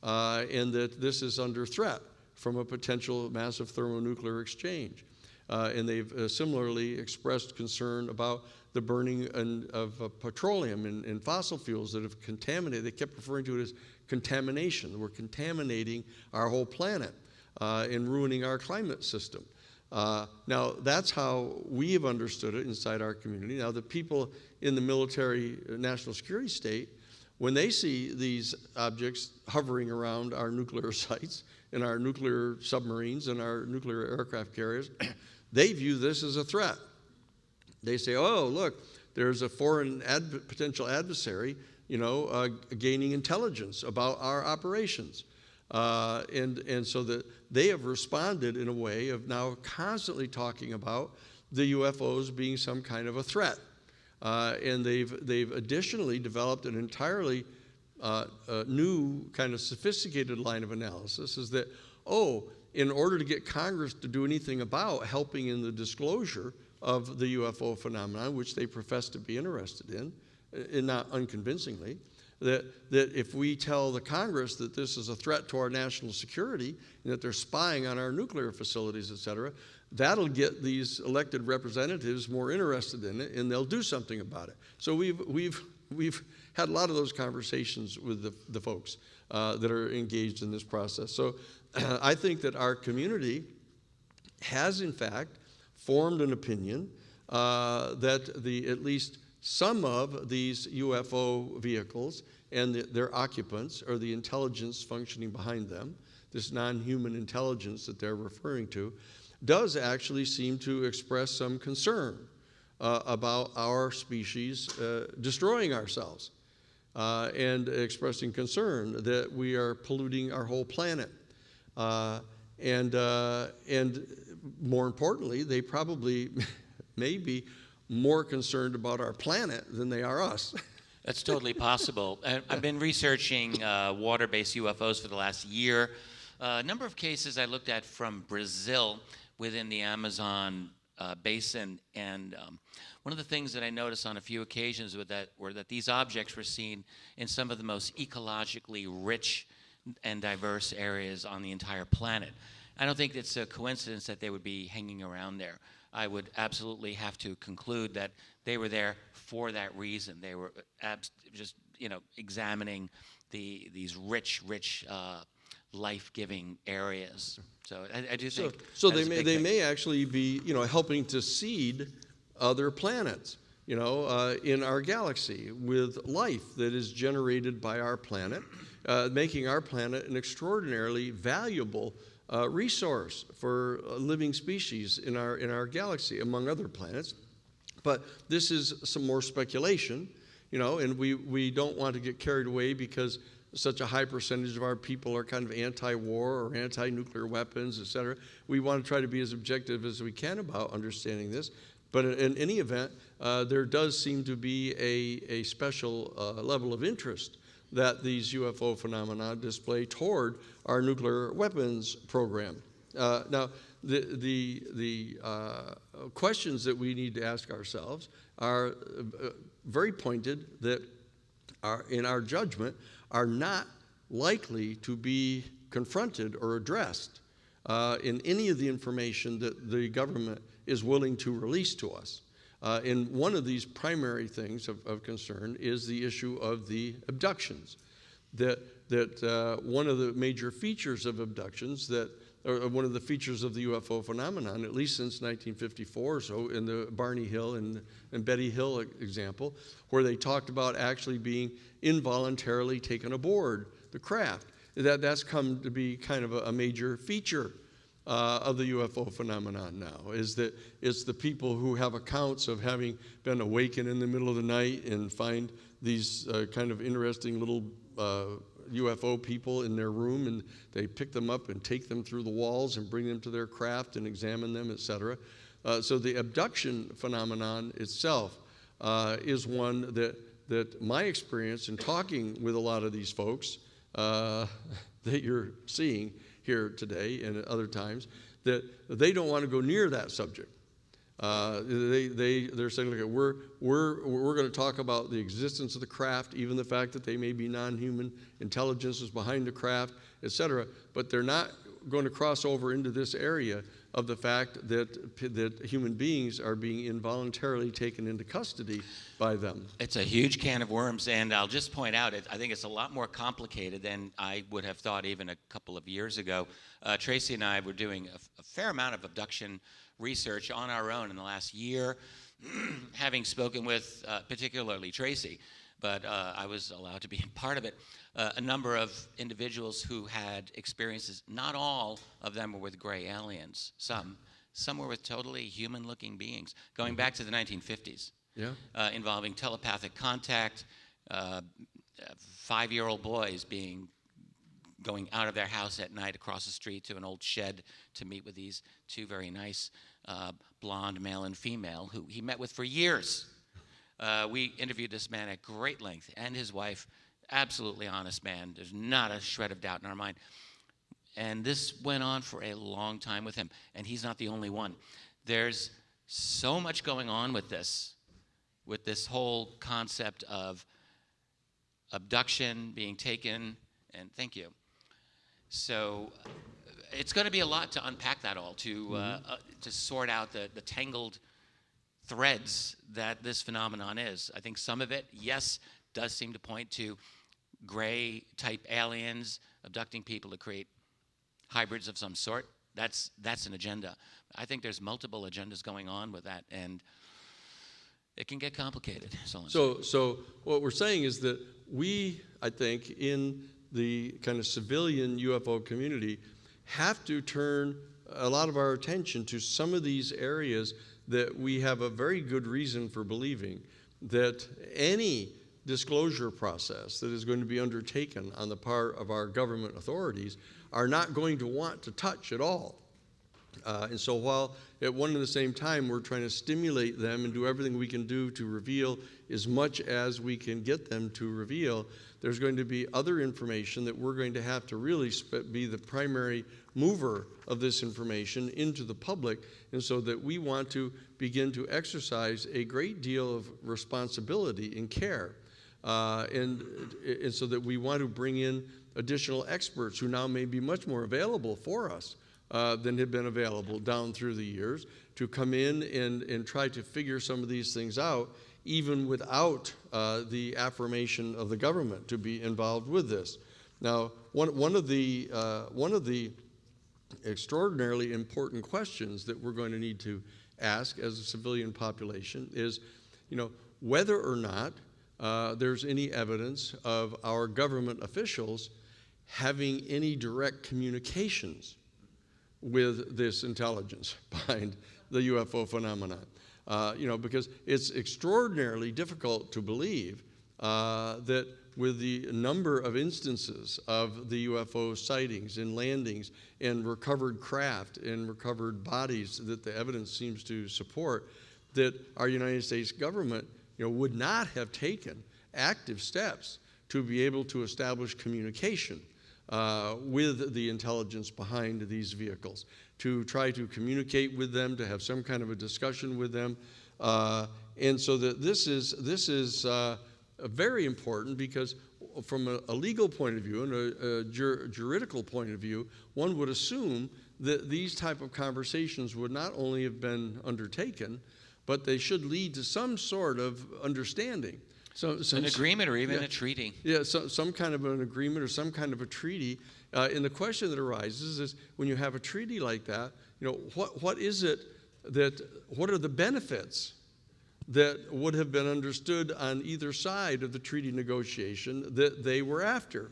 And that this is under threat from a potential massive thermonuclear exchange. And they've similarly expressed concern about the burning of petroleum and fossil fuels that have contaminated. They kept referring to it as contamination. We're contaminating our whole planet and ruining our climate system. Now, that's how we have understood it inside our community. Now, the people in the military national security state, when they see these objects hovering around our nuclear sites and our nuclear submarines and our nuclear aircraft carriers, they view this as a threat. They say, oh, look, there's a foreign potential adversary, gaining intelligence about our operations. And so that they have responded in a way of now constantly talking about the UFOs being some kind of a threat. And they've additionally developed an entirely new kind of sophisticated line of analysis, is that, in order to get Congress to do anything about helping in the disclosure of the UFO phenomenon, which they profess to be interested in, and not unconvincingly, that if we tell the Congress that this is a threat to our national security and that they're spying on our nuclear facilities, et cetera, that'll get these elected representatives more interested in it, and they'll do something about it. So we've had a lot of those conversations with the folks that are engaged in this process. So I think that our community has, in fact, formed an opinion that at least some of these UFO vehicles and their occupants, or the intelligence functioning behind them, this non-human intelligence that they're referring to, does actually seem to express some concern about our species destroying ourselves and expressing concern that we are polluting our whole planet. And more importantly, they probably may be more concerned about our planet than they are us. That's totally possible. I've been researching water-based UFOs for the last year. A number of cases I looked at from Brazil within the Amazon basin, and one of the things that I noticed on a few occasions were that these objects were seen in some of the most ecologically rich and diverse areas on the entire planet. I don't think it's a coincidence that they would be hanging around there. I would absolutely have to conclude that they were there for that reason. They were just, examining these rich, life-giving areas. So I do think. So they may actually be, helping to seed other planets, in our galaxy with life that is generated by our planet, making our planet an extraordinarily valuable resource for living species in our galaxy, among other planets. But this is some more speculation, and we don't want to get carried away because such a high percentage of our people are kind of anti-war or anti-nuclear weapons, et cetera. We want to try to be as objective as we can about understanding this. But in any event, there does seem to be a special level of interest that these UFO phenomena display toward our nuclear weapons program. Now, the questions that we need to ask ourselves are very pointed, that are, in our judgment, are not likely to be confronted or addressed in any of the information that the government is willing to release to us. And one of these primary things of concern is the issue of the abductions. That one of the major features of abductions, or one of the features of the UFO phenomenon, at least since 1954 or so, in the Barney Hill and Betty Hill example, where they talked about actually being involuntarily taken aboard the craft. That's come to be kind of a major feature of the UFO phenomenon now, is that it's the people who have accounts of having been awakened in the middle of the night and find these kind of interesting little UFO people in their room, and they pick them up and take them through the walls and bring them to their craft and examine them, et cetera. So the abduction phenomenon itself is one that my experience in talking with a lot of these folks that you're seeing here today and at other times, that they don't want to go near that subject. They're saying, look, we're going to talk about the existence of the craft, even the fact that they may be non-human intelligences behind the craft, et cetera, but they're not going to cross over into this area of the fact that human beings are being involuntarily taken into custody by them. It's a huge can of worms, and I'll just point out, I think it's a lot more complicated than I would have thought even a couple of years ago. Tracy and I were doing a fair amount of abduction research on our own in the last year, having spoken with particularly Tracy, but I was allowed to be a part of it, a number of individuals who had experiences. Not all of them were with gray aliens. Some were with totally human-looking beings, going back to the 1950s, involving telepathic contact, 5-year-old boys going out of their house at night across the street to an old shed to meet with these two very nice blonde male and female who he met with for years. We interviewed this man at great length, and his wife, absolutely honest man. There's not a shred of doubt in our mind. And this went on for a long time with him, and he's not the only one. There's so much going on with this whole concept of abduction, being taken, and thank you. So it's going to be a lot to unpack that all, to sort out the tangled threads that this phenomenon is. I think some of it, yes, does seem to point to gray-type aliens abducting people to create hybrids of some sort. That's an agenda. I think there's multiple agendas going on with that, and it can get complicated. So what we're saying is that we, I think, in the kind of civilian UFO community, have to turn a lot of our attention to some of these areas that we have a very good reason for believing that any disclosure process that is going to be undertaken on the part of our government authorities are not going to want to touch at all. And so while at one and the same time we're trying to stimulate them and do everything we can do to reveal as much as we can get them to reveal, there's going to be other information that we're going to have to really be the primary mover of this information into the public, and so that we want to begin to exercise a great deal of responsibility and care. And so that we want to bring in additional experts who now may be much more available for us than had been available down through the years, to come in and try to figure some of these things out, even without the affirmation of the government to be involved with this. Now, one of the extraordinarily important questions that we're going to need to ask as a civilian population is, whether or not there's any evidence of our government officials having any direct communications with this intelligence behind the UFO phenomenon. Because it's extraordinarily difficult to believe that with the number of instances of the UFO sightings and landings and recovered craft and recovered bodies that the evidence seems to support, that our United States government would not have taken active steps to be able to establish communication with the intelligence behind these vehicles, to try to communicate with them, to have some kind of a discussion with them. And so that this is very important, because from a legal point of view and a juridical point of view, one would assume that these type of conversations would not only have been undertaken, but they should lead to some sort of understanding. An agreement or even a treaty. Yeah, some kind of an agreement or some kind of a treaty. And the question that arises is, when you have a treaty like that, what is it what are the benefits that would have been understood on either side of the treaty negotiation that they were after?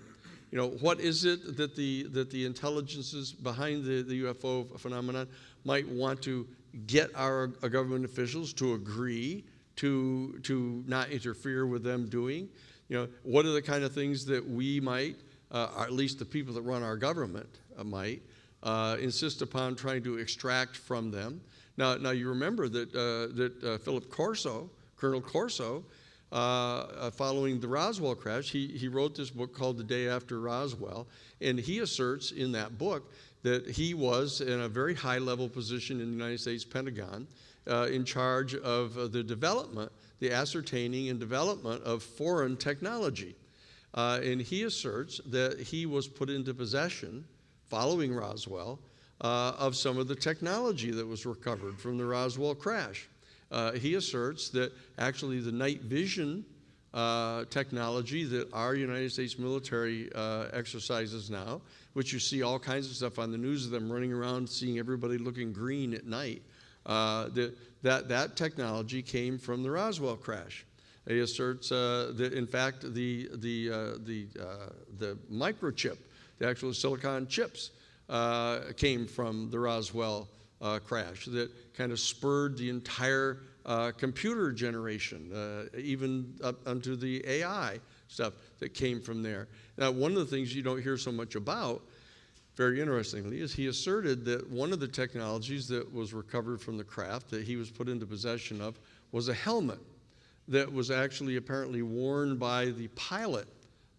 What is it that the intelligences behind the UFO phenomenon might want to get our government officials to agree to not interfere with them doing? What are the kind of things that we might, or at least the people that run our government might, insist upon trying to extract from them? Now you remember that Philip Corso, Colonel Corso, following the Roswell crash, he wrote this book called The Day After Roswell, and he asserts in that book that he was in a very high-level position in the United States Pentagon, in charge of the ascertaining and development of foreign technology. And he asserts that he was put into possession, following Roswell, of some of the technology that was recovered from the Roswell crash. He asserts that actually the night vision technology that our United States military exercises now, which you see all kinds of stuff on the news of them running around seeing everybody looking green at night, that technology came from the Roswell crash. He asserts that, in fact, the microchip, the actual silicon chips, came from the Roswell crash that kind of spurred the entire computer generation, even up onto the AI stuff that came from there. Now, one of the things you don't hear so much about, very interestingly, is he asserted that one of the technologies that was recovered from the craft that he was put into possession of was a helmet that was actually apparently worn by the pilot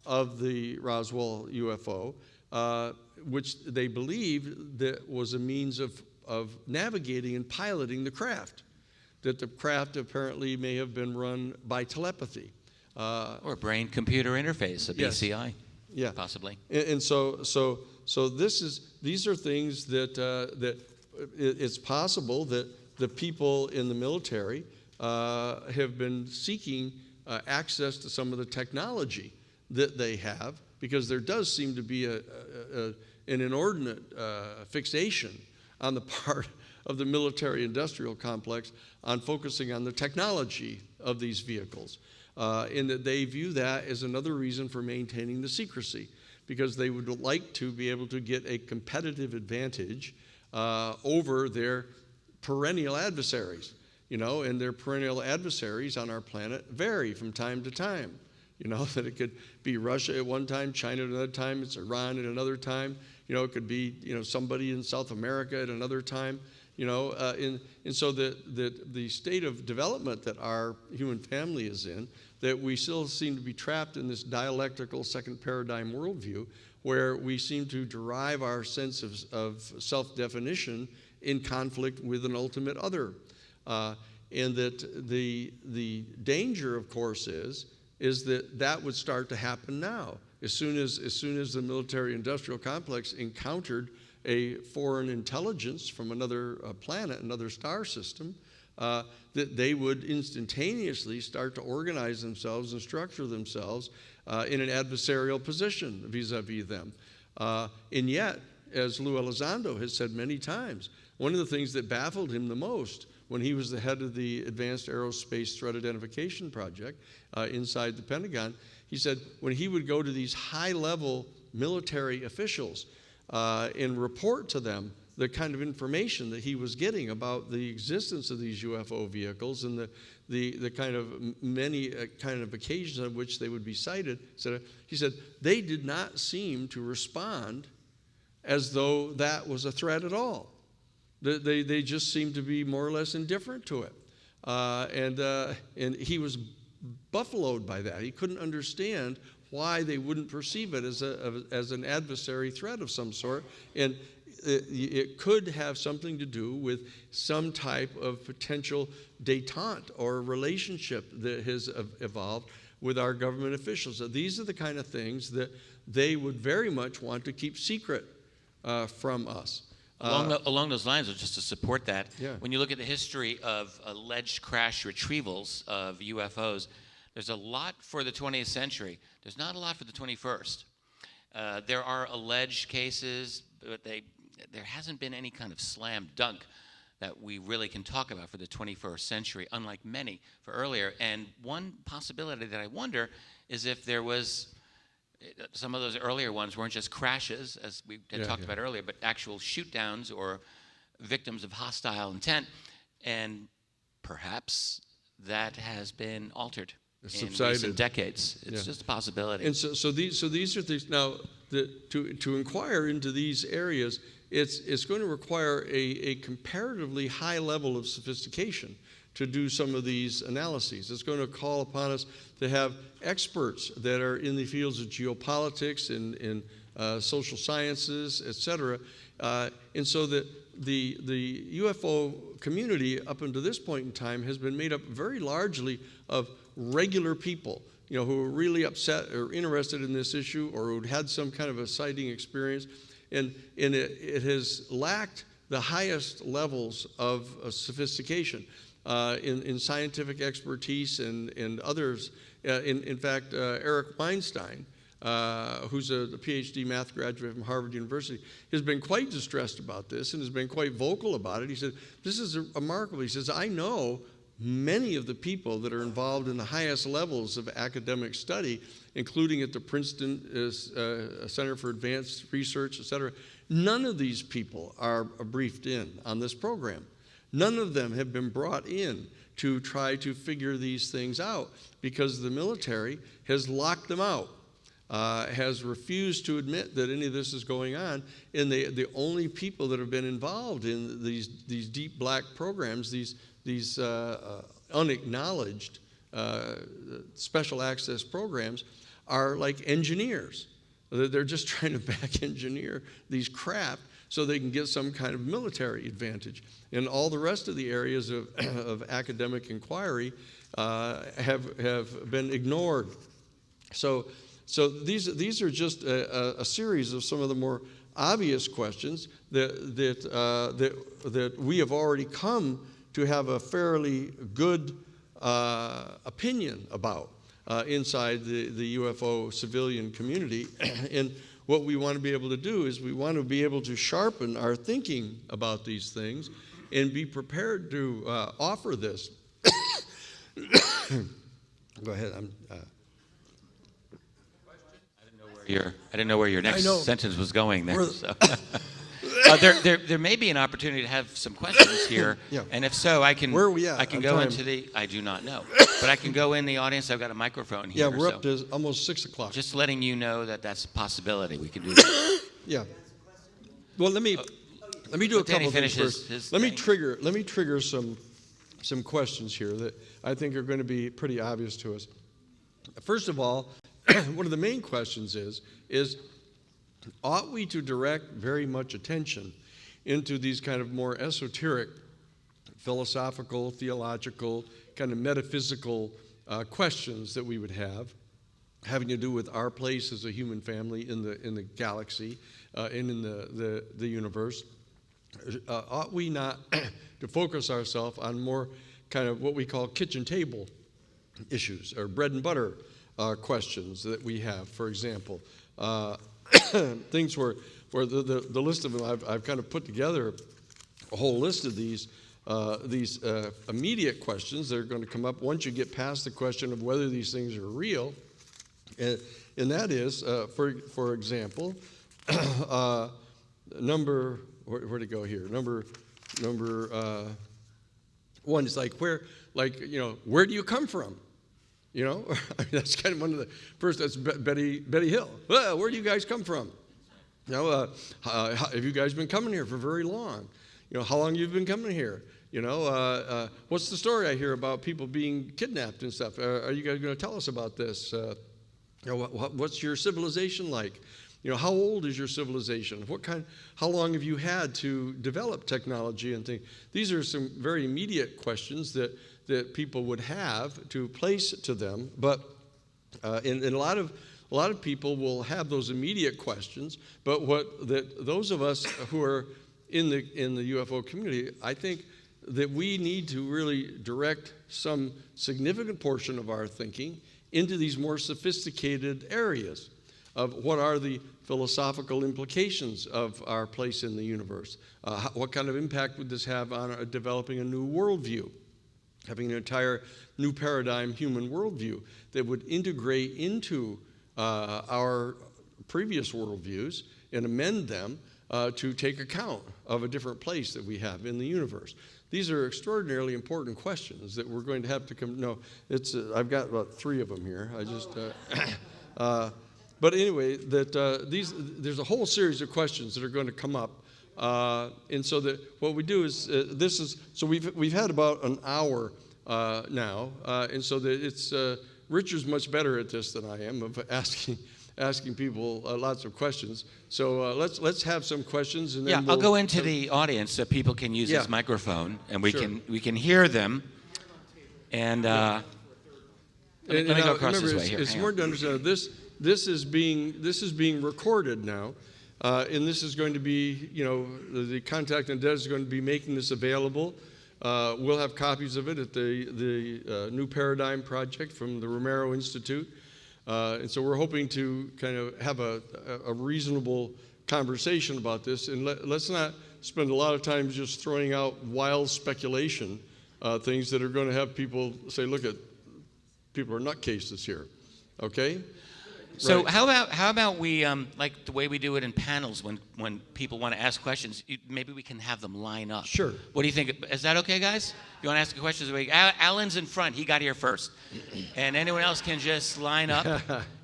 of the Roswell UFO, which they believed that was a means of navigating and piloting the craft, that the craft apparently may have been run by telepathy. Or brain-computer interface, a Yes. BCI, Yeah. possibly. And so these are things that it's possible that the people in the military have been seeking access to some of the technology that they have, because there does seem to be an inordinate fixation on the part of the military-industrial complex on focusing on the technology of these vehicles, in that they view that as another reason for maintaining the secrecy, because they would like to be able to get a competitive advantage over their perennial adversaries, and their perennial adversaries on our planet vary from time to time. That it could be Russia at one time, China at another time, it's Iran at another time, it could be, somebody in South America at another time, and so the state of development that our human family is in, that we still seem to be trapped in this dialectical second paradigm worldview, where we seem to derive our sense of self-definition in conflict with an ultimate other. And that the danger, of course, is that would start to happen now. As soon as the military-industrial complex encountered a foreign intelligence from another planet, another star system, that they would instantaneously start to organize themselves and structure themselves in an adversarial position vis-a-vis them. And yet, as Lou Elizondo has said many times, one of the things that baffled him the most when he was the head of the Advanced Aerospace Threat Identification Project inside the Pentagon, he said when he would go to these high-level military officials and report to them the kind of information that he was getting about the existence of these UFO vehicles and the kind of many kind of occasions on which they would be sighted, he said they did not seem to respond as though that was a threat at all. They just seemed to be more or less indifferent to it. And he was buffaloed by that. He couldn't understand why they wouldn't perceive it as an adversary threat of some sort. And it could have something to do with some type of potential détente or relationship that has evolved with our government officials. So these are the kind of things that they would very much want to keep secret from us. Along those lines, just to support that, Yeah. when you look at the history of alleged crash retrievals of UFOs, there's a lot for the 20th century. There's not a lot for the 21st. There are alleged cases, but there hasn't been any kind of slam dunk that we really can talk about for the 21st century, unlike many for earlier. And one possibility that I wonder is if there was, some of those earlier ones weren't just crashes, as we had talked about earlier, but actual shoot downs or victims of hostile intent. And perhaps that has been altered in recent decades. It's just a possibility. And so these are things now that to inquire into these areas, it's going to require a comparatively high level of sophistication to do some of these analyses. It's going to call upon us to have experts that are in the fields of geopolitics and social sciences, et cetera. And so that the UFO community up until this point in time has been made up very largely of regular people, who are really upset or interested in this issue or who'd had some kind of a sighting experience. And it has lacked the highest levels of sophistication in scientific expertise and others. In fact, Eric Weinstein, who's a PhD math graduate from Harvard University, has been quite distressed about this and has been quite vocal about it. He said, this is remarkable. He says, I know many of the people that are involved in the highest levels of academic study, including at the Princeton Center for Advanced Research, et cetera. None of these people are briefed in on this program. None of them have been brought in to try to figure these things out because the military has locked them out, has refused to admit that any of this is going on, and the only people that have been involved in these deep black programs, these unacknowledged special access programs, are like engineers. They're just trying to back engineer these craft so they can get some kind of military advantage. And all the rest of the areas of academic inquiry have been ignored. So these are just a series of some of the more obvious questions that we have already come to have a fairly good opinion about inside the UFO civilian community. And what we want to be able to do is we want to be able to sharpen our thinking about these things and be prepared to offer this. Go ahead. I didn't know where your next sentence was going there. So. There may be an opportunity to have some questions here, and if so, I can. Where are we at? I can go into the. I do not know, but I can go in the audience. I've got a microphone here. Yeah, we're up to almost 6 o'clock. Just letting you know that that's a possibility. We can do that. Yeah. Well, let me do a couple things first. Let me trigger some questions here that I think are going to be pretty obvious to us. First of all, one of the main questions is ought we to direct very much attention into these kind of more esoteric, philosophical, theological, kind of metaphysical questions that we would have, having to do with our place as a human family in the galaxy and in the universe? Ought we not to focus ourselves on more kind of what we call kitchen table issues or bread and butter questions that we have? For example, things where the list of them, I've kind of put together a whole list of these immediate questions that are going to come up once you get past the question of whether these things are real. And that is, for example, where'd it go here? Number one is where do you come from? I mean, that's kind of one of the first. That's Betty Hill. Well, where do you guys come from? Have you guys been coming here for very long? How long you've been coming here? What's the story I hear about people being kidnapped and stuff? Are you guys going to tell us about this? What's your civilization like? How old is your civilization? How long have you had to develop technology and things? These are some very immediate questions that people would have to place to them, but and a lot of people will have those immediate questions. But those of us who are in the UFO community, I think that we need to really direct some significant portion of our thinking into these more sophisticated areas of what are the philosophical implications of our place in the universe. What kind of impact would this have on developing a new worldview? Having an entire new paradigm human worldview that would integrate into our previous worldviews and amend them to take account of a different place that we have in the universe. These are extraordinarily important questions that we're going to have to come. No, I've got about 3 of them here. I just, but anyway, there's a whole series of questions that are going to come up. And so that what we do is so we've had about an hour now, and so that it's Richard's much better at this than I am of asking people lots of questions. So let's have some questions, and then I'll go into the audience so people can use this microphone and we can hear them. And let me go across this way here. It's important to understand this is being recorded now. And this is going to be, the Contact and Dead is going to be making this available. We'll have copies of it at the New Paradigm Project from the Romero Institute. And so we're hoping to kind of have a reasonable conversation about this. And let's not spend a lot of time just throwing out wild speculation, things that are going to have people say, look, people are nutcases here. Okay? So right. how about we like the way we do it in panels when people want to ask questions? Maybe we can have them line up. Sure. What do you think? Is that okay, guys? You want to ask a question? Alan's in front. He got here first, and anyone else can just line up.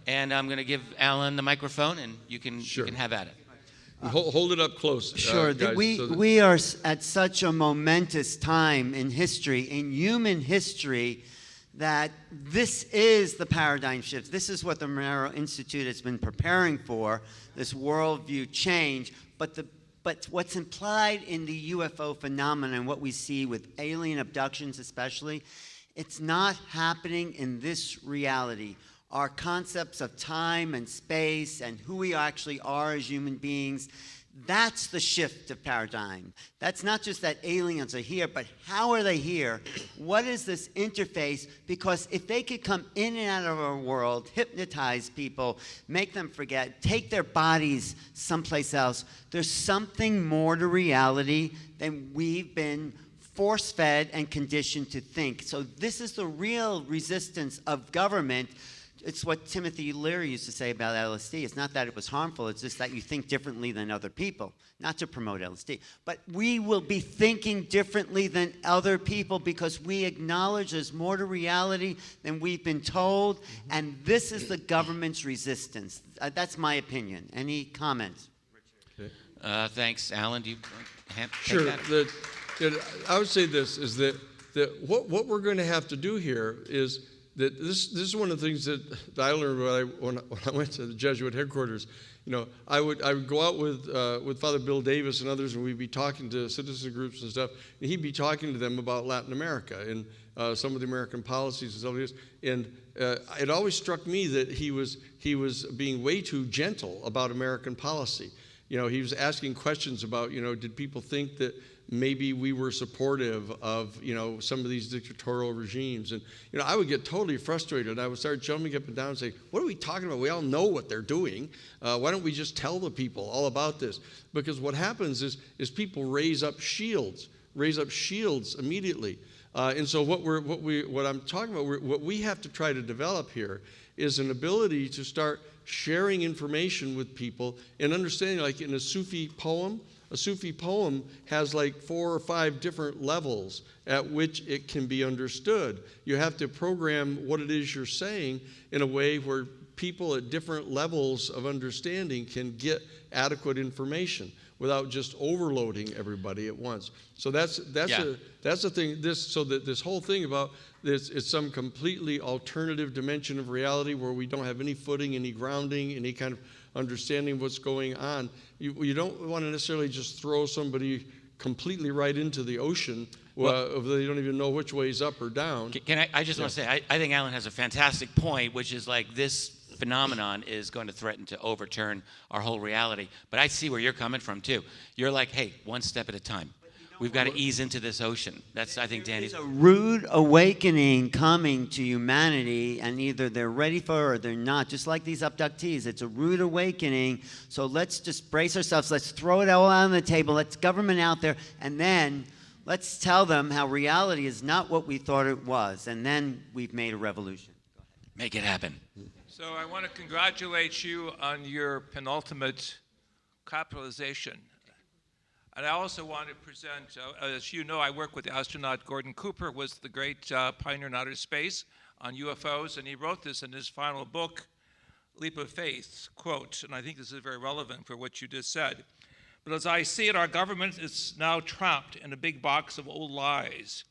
And I'm going to give Alan the microphone, and you can have at it. Hold it up close. Sure. Guys, we are at such a momentous time in history, in human history, that this is the paradigm shift. This is what the Romero Institute has been preparing for, this worldview change. But the But what's implied in the UFO phenomenon, what we see with alien abductions especially, it's not happening in this reality. Our concepts of time and space and who we actually are as human beings, that's the shift of paradigm. That's not just that aliens are here, but how are they here? What is this interface? Because if they could come in and out of our world, hypnotize people, make them forget, take their bodies someplace else, there's something more to reality than we've been force-fed and conditioned to think. So this is the real resistance of government. It's what Timothy Leary used to say about LSD. It's not that it was harmful, it's just that you think differently than other people. Not to promote LSD. But we will be thinking differently than other people because we acknowledge there's more to reality than we've been told, and this is the government's resistance. That's my opinion. Any comments? Thanks. Alan, do you take Sure. that? I would say this, is that what we're going to have to do here is that this is one of the things that I learned when I went to the Jesuit headquarters. You know, I would go out with Father Bill Davis and others, and we'd be talking to citizen groups and stuff, and he'd be talking to them about Latin America and some of the American policies and stuff like this. And it always struck me that he was being way too gentle about American policy. You know, he was asking questions about, you know, did people think that maybe we were supportive of, you know, some of these dictatorial regimes. And, you know, I would get totally frustrated. I would start jumping up and down and say, what are we talking about? We all know what they're doing. Why don't we just tell the people all about this? Because what happens is people raise up shields immediately. And so what I'm talking about, what we have to try to develop here is an ability to start sharing information with people and understanding, like in a Sufi poem has like 4 or 5 different levels at which it can be understood. You have to program what it is you're saying in a way where people at different levels of understanding can get adequate information without just overloading everybody at once. So that's the thing. So that this whole thing about this is some completely alternative dimension of reality where we don't have any footing, any grounding, any kind of understanding of what's going on. You don't want to necessarily just throw somebody completely right into the ocean if they don't even know which way is up or down. I just want to say, I think Alan has a fantastic point, which is like this phenomenon is going to threaten to overturn our whole reality. But I see where you're coming from, too. You're like, hey, one step at a time. We've got to ease into this ocean. That's, I think, Danny's. There's a rude awakening coming to humanity, and either they're ready for it or they're not. Just like these abductees, it's a rude awakening. So let's just brace ourselves. Let's throw it all out on the table. Let's government out there, and then let's tell them how reality is not what we thought it was. And then we've made a revolution. Make it happen. So I want to congratulate you on your penultimate capitalization. And I also want to present, as you know, I work with the astronaut Gordon Cooper, who was the great pioneer in outer space on UFOs, and he wrote this in his final book, Leap of Faith, quote, and I think this is very relevant for what you just said. But as I see it, our government is now trapped in a big box of old lies.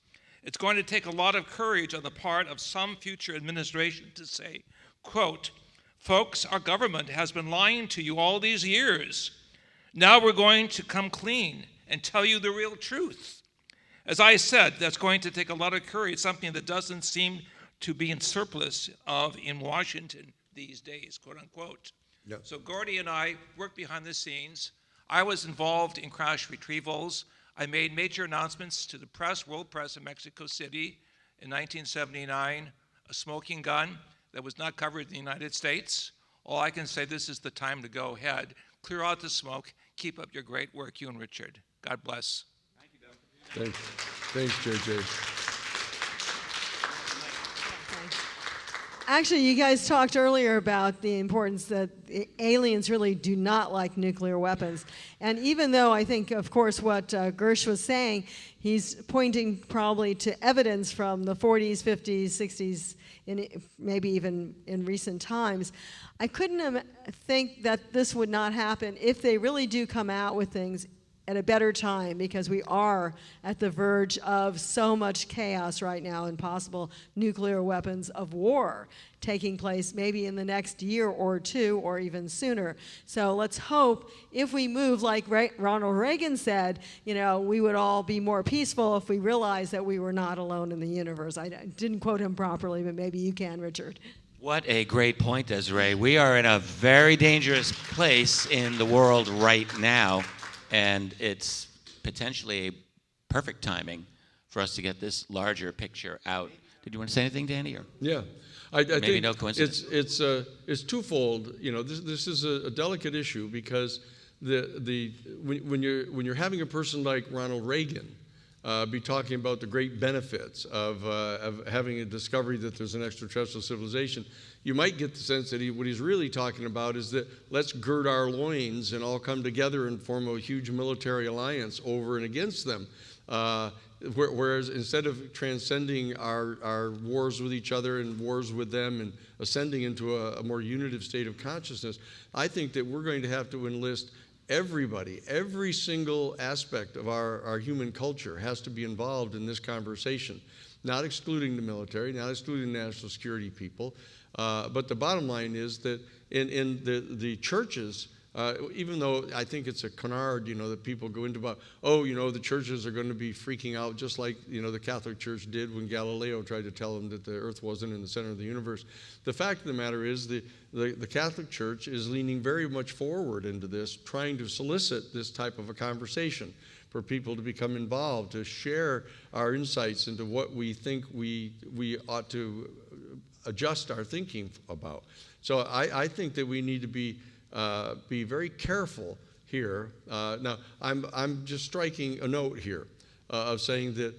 It's going to take a lot of courage on the part of some future administration to say, quote, folks, our government has been lying to you all these years. Now we're going to come clean and tell you the real truth. As I said, that's going to take a lot of courage, something that doesn't seem to be in surplus of in Washington these days, quote unquote. Yep. So Gordy and I worked behind the scenes. I was involved in crash retrievals. I made major announcements to the press, world press in Mexico City in 1979, a smoking gun that was not covered in the United States. All I can say, this is the time to go ahead. Clear out the smoke. Keep up your great work, you and Richard. God bless. Thank you, Doug. Thanks, JJ. Actually, you guys talked earlier about the importance that aliens really do not like nuclear weapons. And even though I think, of course, what Grusch was saying, he's pointing probably to evidence from the 40s, 50s, 60s, maybe even in recent times, I couldn't think that this would not happen if they really do come out with things at a better time, because we are at the verge of so much chaos right now and possible nuclear weapons of war taking place maybe in the next year or two or even sooner. So let's hope if we move, like Ronald Reagan said, we would all be more peaceful if we realized that we were not alone in the universe. I didn't quote him properly, but maybe you can, Richard. What a great point, Desiree. We are in a very dangerous place in the world right now, and it's potentially a perfect timing for us to get this larger picture out. Did you want to say anything, Danny? Or? Yeah. I Maybe think no coincidence. It's twofold. This is a delicate issue, because when you're having a person like Ronald Reagan be talking about the great benefits of having a discovery that there's an extraterrestrial civilization, you might get the sense that what he's really talking about is that let's gird our loins and all come together and form a huge military alliance over and against them. Whereas instead of transcending our wars with each other and wars with them and ascending into a more unitive state of consciousness, I think that we're going to have to enlist everybody. Every single aspect of our human culture has to be involved in this conversation, not excluding the military, not excluding national security people. But the bottom line is that in the churches, even though I think it's a canard, that people go into about, the churches are going to be freaking out just like, the Catholic Church did when Galileo tried to tell them that the earth wasn't in the center of the universe. The fact of the matter is the Catholic Church is leaning very much forward into this, trying to solicit this type of a conversation for people to become involved, to share our insights into what we think we ought to adjust our thinking about. So I think that we need to be very careful here. Now, I'm just striking a note here of saying that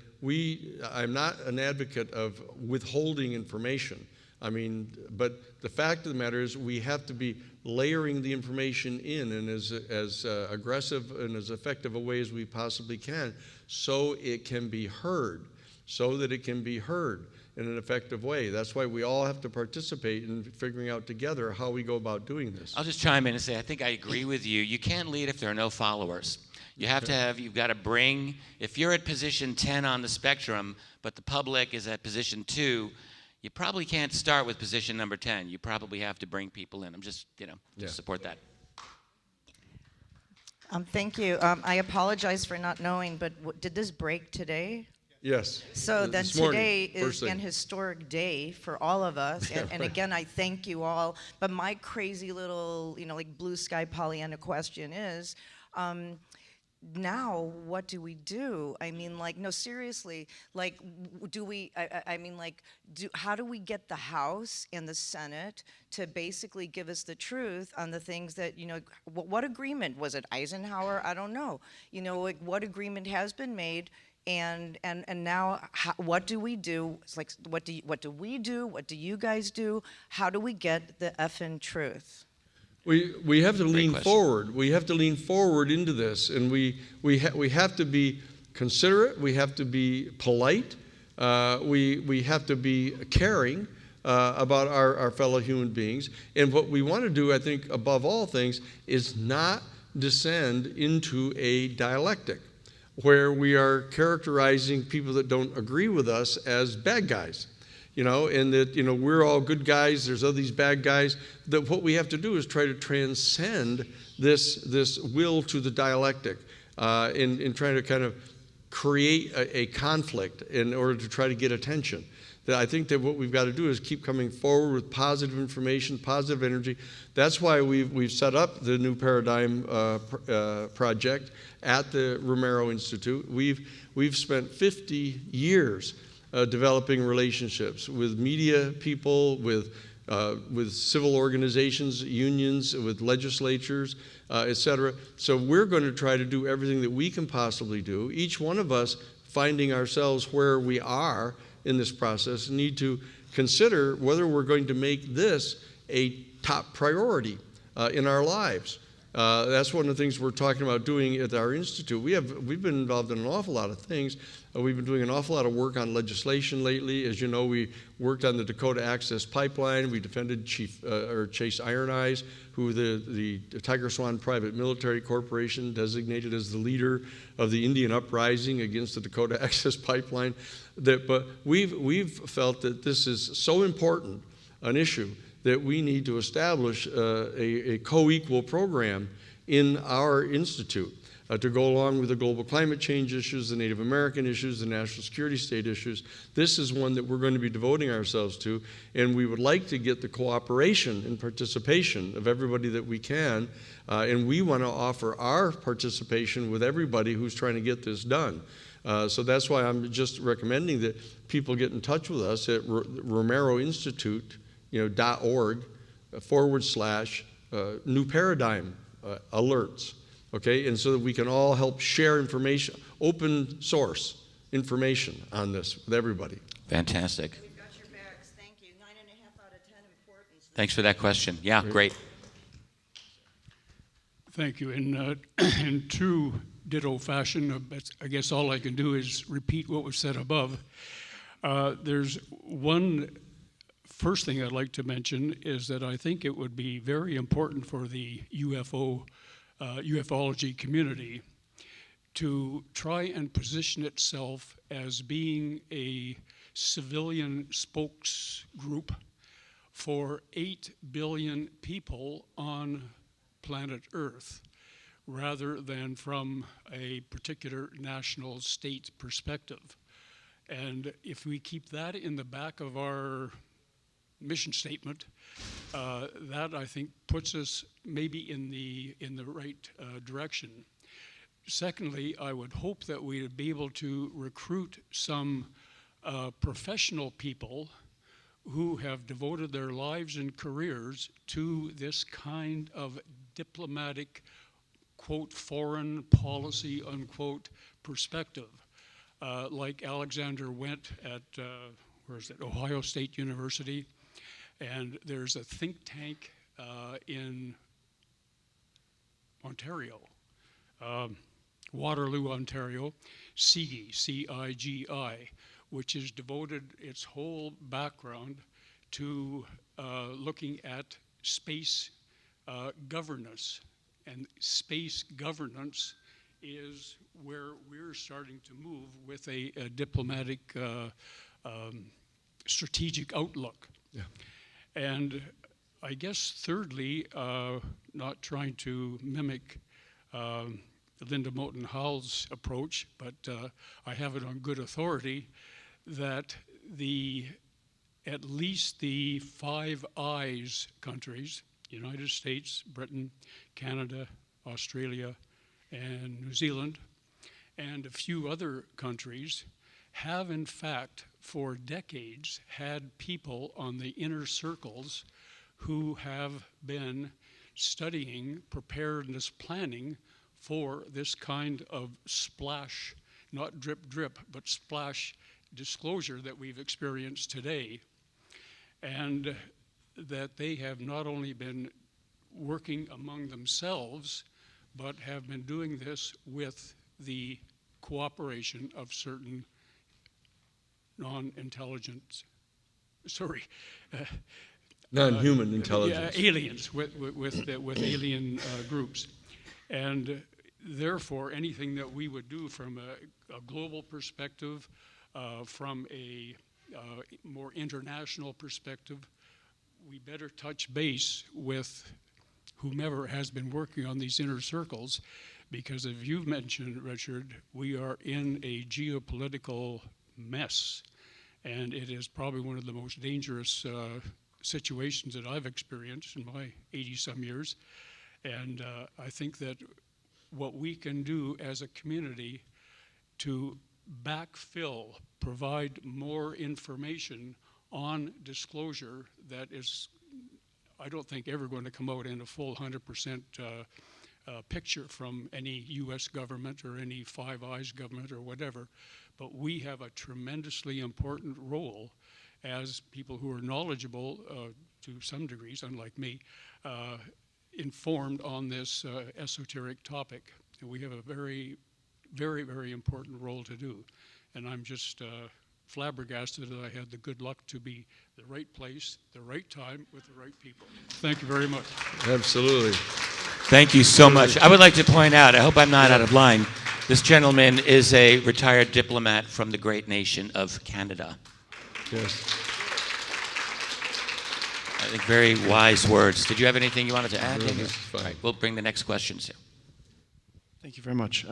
I'm not an advocate of withholding information. But the fact of the matter is we have to be layering the information in as aggressive and as effective a way as we possibly can, so it can be heard, in an effective way. That's why we all have to participate in figuring out together how we go about doing this. I'll just chime in and say, I think I agree with you. You can't lead if there are no followers. You've got to bring, if you're at position 10 on the spectrum, but the public is at position 2, you probably can't start with position number 10. You probably have to bring people in. I'm just, just support that. Thank you. I apologize for not knowing, but did this break today? Yes. So then today is an historic day for all of us. Yeah, and again, I thank you all. But my crazy little, blue sky Pollyanna question is, now what do we do? No, seriously, how do we get the House and the Senate to basically give us the truth on the things that, what agreement? Was it Eisenhower? I don't know. What agreement has been made? And now, what do we do? It's like, what do we do? What do you guys do? How do we get the effing truth? We have to lean forward. We have to lean forward into this, and we have to be considerate. We have to be polite. We have to be caring about our fellow human beings. And what we want to do, I think, above all things, is not descend into a dialectic where we are characterizing people that don't agree with us as bad guys, and that, we're all good guys, there's all these bad guys. That what we have to do is try to transcend this will to the dialectic in trying to kind of create a conflict in order to try to get attention. That I think that what we've got to do is keep coming forward with positive information, positive energy. That's why we've set up the New Paradigm project at the Romero Institute. We've spent 50 years developing relationships with media people, with civil organizations, unions, with legislatures, et cetera. So we're going to try to do everything that we can possibly do. Each one of us finding ourselves where we are in this process need to consider whether we're going to make this a top priority in our lives. That's one of the things we're talking about doing at our institute. We've been involved in an awful lot of things. We've been doing an awful lot of work on legislation lately. As you know, we worked on the Dakota Access Pipeline. We defended Chase Iron Eyes, who the Tiger Swan Private Military Corporation designated as the leader of the Indian uprising against the Dakota Access Pipeline. But we've felt that this is so important an issue that we need to establish a co-equal program in our institute to go along with the global climate change issues, the Native American issues, the national security state issues. This is one that we're going to be devoting ourselves to, and we would like to get the cooperation and participation of everybody that we can, and we want to offer our participation with everybody who's trying to get this done. So that's why I'm just recommending that people get in touch with us at romeroinstitute.org/new paradigm alerts. Okay, and so that we can all help share information, open source information on this with everybody. Fantastic. We've got your backs. Thank you. 9.5 out of 10 importance. Thanks for that question. Yeah, great. Thank you. In true ditto fashion, I guess all I can do is repeat what was said above. There's one first thing I'd like to mention is that I think it would be very important for the ufology community to try and position itself as being a civilian spokes group for 8 billion people on planet Earth, rather than from a particular national state perspective. And if we keep that in the back of our mission statement, that I think puts us maybe in the right direction. Secondly, I would hope that we would be able to recruit some professional people who have devoted their lives and careers to this kind of diplomatic, quote, foreign policy, unquote, perspective. Like Alexander Wendt at, Ohio State University. And there's a think tank in Ontario, Waterloo, Ontario, CIGI, C-I-G-I, which has devoted its whole background to looking at space governance. And space governance is where we're starting to move with a diplomatic strategic outlook. Yeah. And I guess thirdly, not trying to mimic Linda Moulton Howell's approach, but I have it on good authority that at least the Five Eyes countries, United States, Britain, Canada, Australia, and New Zealand, and a few other countries have in fact for decades had people on the inner circles who have been studying preparedness planning for this kind of splash, not drip drip, but splash disclosure that we've experienced today. And that they have not only been working among themselves, but have been doing this with the cooperation of certain non-intelligent, non-human intelligence. Yeah, aliens with alien groups. And therefore, anything that we would do from a global perspective, from a more international perspective, we better touch base with whomever has been working on these inner circles, because as you've mentioned, Richard, we are in a geopolitical mess, and it is probably one of the most dangerous situations that I've experienced in my 80-some years. And I think that what we can do as a community to backfill, provide more information on disclosure that is, I don't think, ever going to come out in a full 100% picture from any U.S. government or any Five Eyes government or whatever. But we have a tremendously important role as people who are knowledgeable to some degrees, unlike me, informed on this esoteric topic. And we have a very, very, very important role to do. And I'm just flabbergasted that I had the good luck to be the right place, the right time, with the right people. Thank you very much. Absolutely. Thank you so much. I would like to point out, I hope I'm not out of line, this gentleman is a retired diplomat from the great nation of Canada. Yes. I think very wise words. Did you have anything you wanted to add? No, David? this is fine. All right, we'll bring the next questions here. Thank you very much.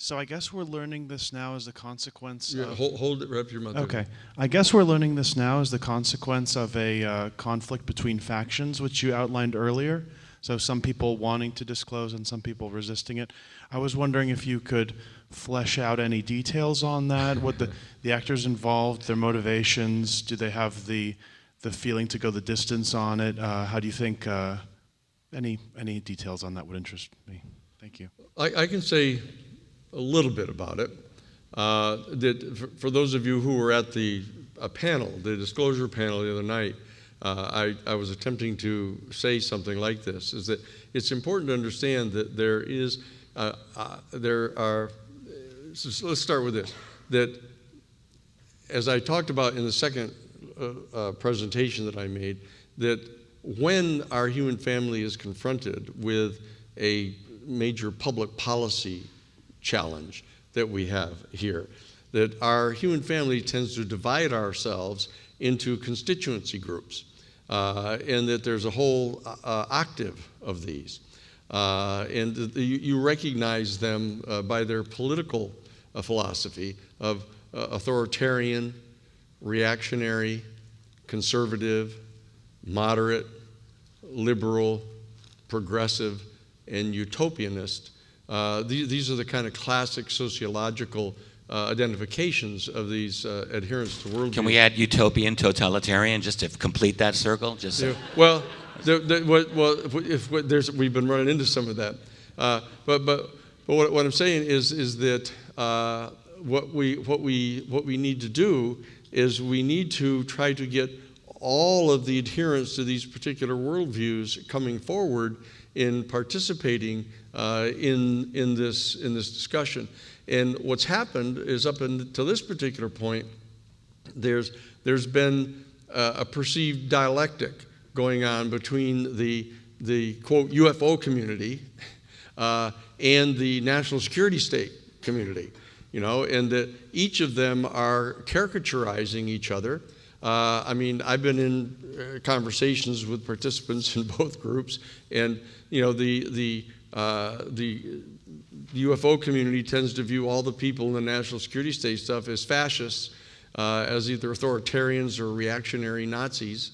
So I guess we're learning this now as a consequence Yeah, of... hold it right up your mouth. Okay. I guess we're learning this now as the consequence of a conflict between factions, which you outlined earlier. So some people wanting to disclose and some people resisting it. I was wondering if you could flesh out any details on that, what the actors involved, their motivations, do they have the feeling to go the distance on it? How do you think, any details on that would interest me? Thank you. I can say a little bit about it. That for those of you who were at the panel, the disclosure panel the other night, I was attempting to say something like this, is that it's important to understand that so let's start with this, that as I talked about in the second presentation that I made, that when our human family is confronted with a major public policy challenge that we have here, that our human family tends to divide ourselves into constituency groups, and that there's a whole octave of these. And you recognize them by their political philosophy of authoritarian, reactionary, conservative, moderate, liberal, progressive, and utopianist. These are the kind of classic sociological identifications of these adherents to worldview. Can we add utopian, totalitarian, just to complete that circle? Just yeah. Well, we've been running into some of that. But what I'm saying is that what we need to do is we need to try to get all of the adherents to these particular worldviews coming forward in participating in this discussion. And what's happened is up until this particular point, there's been a perceived dialectic going on between the quote UFO community and the national security state community, and that each of them are caricaturizing each other. I mean, I've been in conversations with participants in both groups, and the UFO community tends to view all the people in the national security state stuff as fascists, as either authoritarians or reactionary Nazis.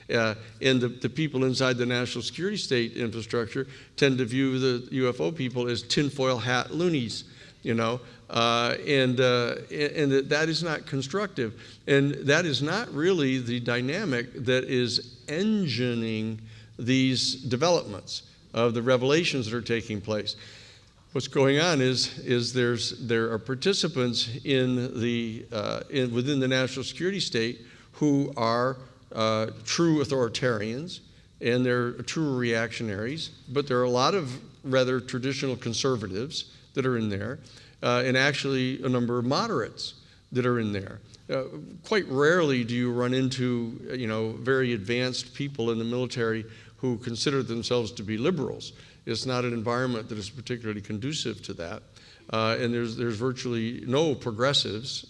And the people inside the national security state infrastructure tend to view the UFO people as tinfoil hat loonies, and that is not constructive. And that is not really the dynamic that is engineering these developments of the revelations that are taking place. What's going on is there are participants within the national security state who are true authoritarians, and they're true reactionaries, but there are a lot of rather traditional conservatives that are in there, and actually a number of moderates that are in there. Quite rarely do you run into very advanced people in the military who consider themselves to be liberals. It's not an environment that is particularly conducive to that. And there's virtually no progressives.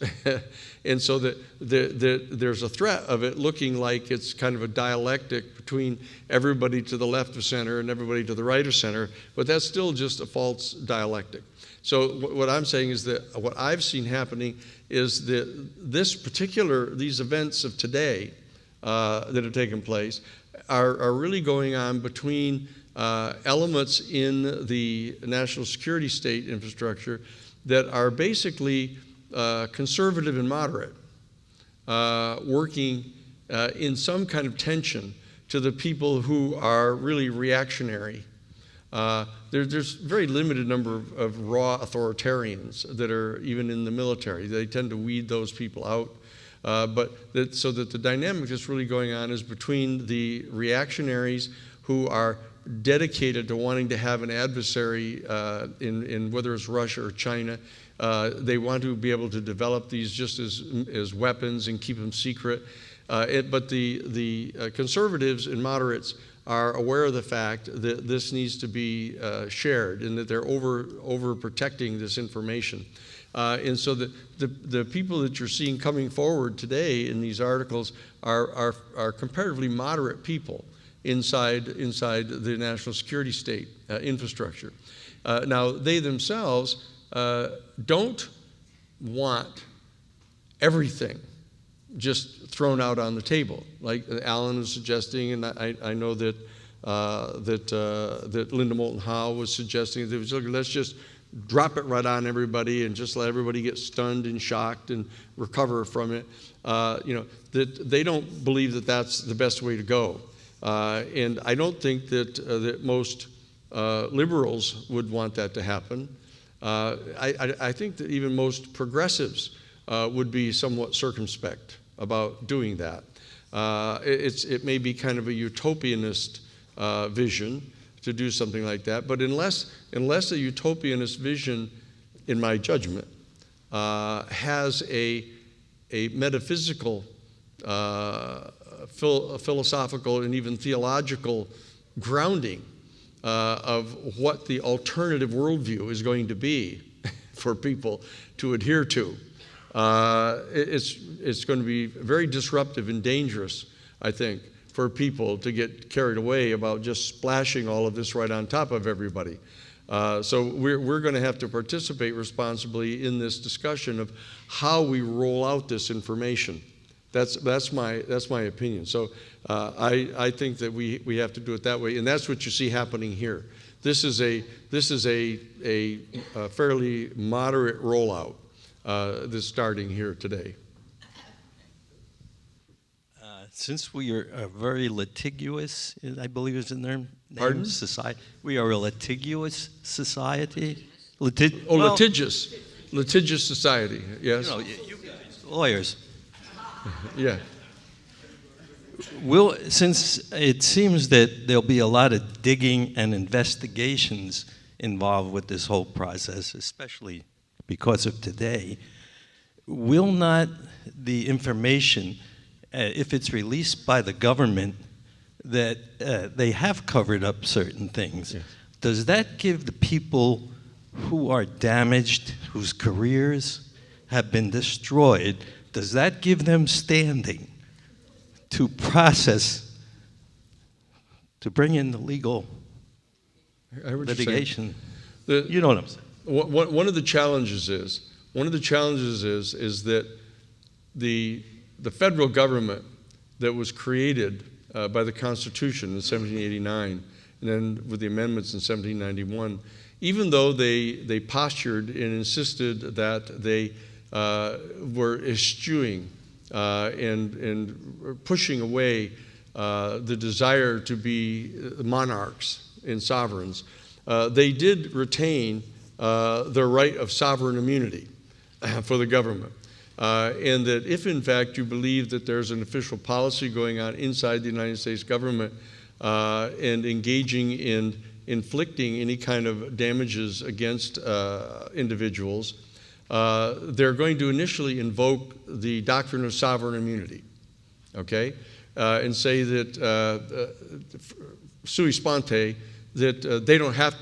And so there's a threat of it looking like it's kind of a dialectic between everybody to the left of center and everybody to the right of center, but that's still just a false dialectic. So what I'm saying is that what I've seen happening is that these events of today that have taken place are really going on between elements in the national security state infrastructure that are basically conservative and moderate, working in some kind of tension to the people who are really reactionary. There's very limited number of raw authoritarians that are even in the military. They tend to weed those people out. So that the dynamic that's really going on is between the reactionaries who are dedicated to wanting to have an adversary in whether it's Russia or China. They want to be able to develop these just as weapons and keep them secret. But the conservatives and moderates are aware of the fact that this needs to be shared and that they're over protecting this information. And so the people that you're seeing coming forward today in these articles are comparatively moderate people inside the national security state infrastructure. Now, they themselves don't want everything just thrown out on the table, like Alan was suggesting, and I know that that Linda Moulton Howe was suggesting. That was, look, let's just drop it right on everybody and just let everybody get stunned and shocked and recover from it. That they don't believe that that's the best way to go, and I don't think that most liberals would want that to happen. I think that even most progressives would be somewhat circumspect about doing that. It may be kind of a utopianist vision to do something like that, but unless a utopianist vision, in my judgment, has a metaphysical, philosophical, and even theological grounding of what the alternative worldview is going to be for people to adhere to, it's going to be very disruptive and dangerous, I think, for people to get carried away about just splashing all of this right on top of everybody. So we're going to have to participate responsibly in this discussion of how we roll out this information. That's my opinion. So I think that we have to do it that way, and that's what you see happening here. This is a fairly moderate rollout that's starting here today. Since we are a very litigious, I believe is in their name, Pardon? society. We are a litigious society. Litigious. Litigious society, yes. You know, you guys, lawyers. Yeah. Since it seems that there'll be a lot of digging and investigations involved with this whole process, especially because of today, will not the information, if it's released by the government that they have covered up certain things, yes, does that give the people who are damaged, whose careers have been destroyed, does that give them standing to process, to bring in the legal litigation? You know what I'm saying. One of the challenges is that the federal government that was created by the Constitution in 1789, and then with the amendments in 1791, even though they postured and insisted that they were eschewing and pushing away the desire to be monarchs and sovereigns, they did retain the right of sovereign immunity for the government. And that if, in fact, you believe that there's an official policy going on inside the United States government and engaging in inflicting any kind of damages against individuals, they're going to initially invoke the doctrine of sovereign immunity, okay, and say that sui sponte, that they don't have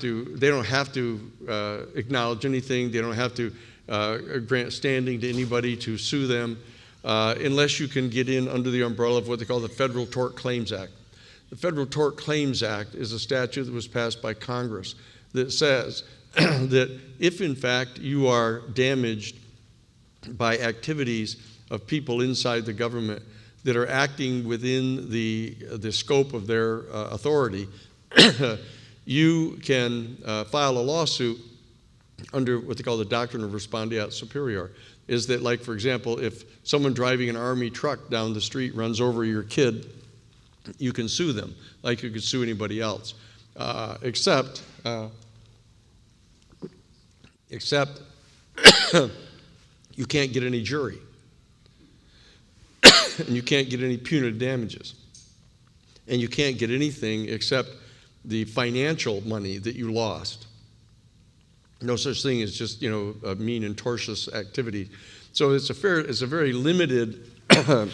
to acknowledge anything, they don't have to grant standing to anybody to sue them unless you can get in under the umbrella of what they call the Federal Tort Claims Act. The Federal Tort Claims Act is a statute that was passed by Congress that says that if in fact you are damaged by activities of people inside the government that are acting within the scope of their authority, you can file a lawsuit under what they call the doctrine of respondeat superior. Is that, like, for example, if someone driving an army truck down the street runs over your kid, you can sue them like you could sue anybody else, except you can't get any jury and you can't get any punitive damages, and you can't get anything except the financial money that you lost. No such thing as just, you know, a mean and tortious activity. So it's a very limited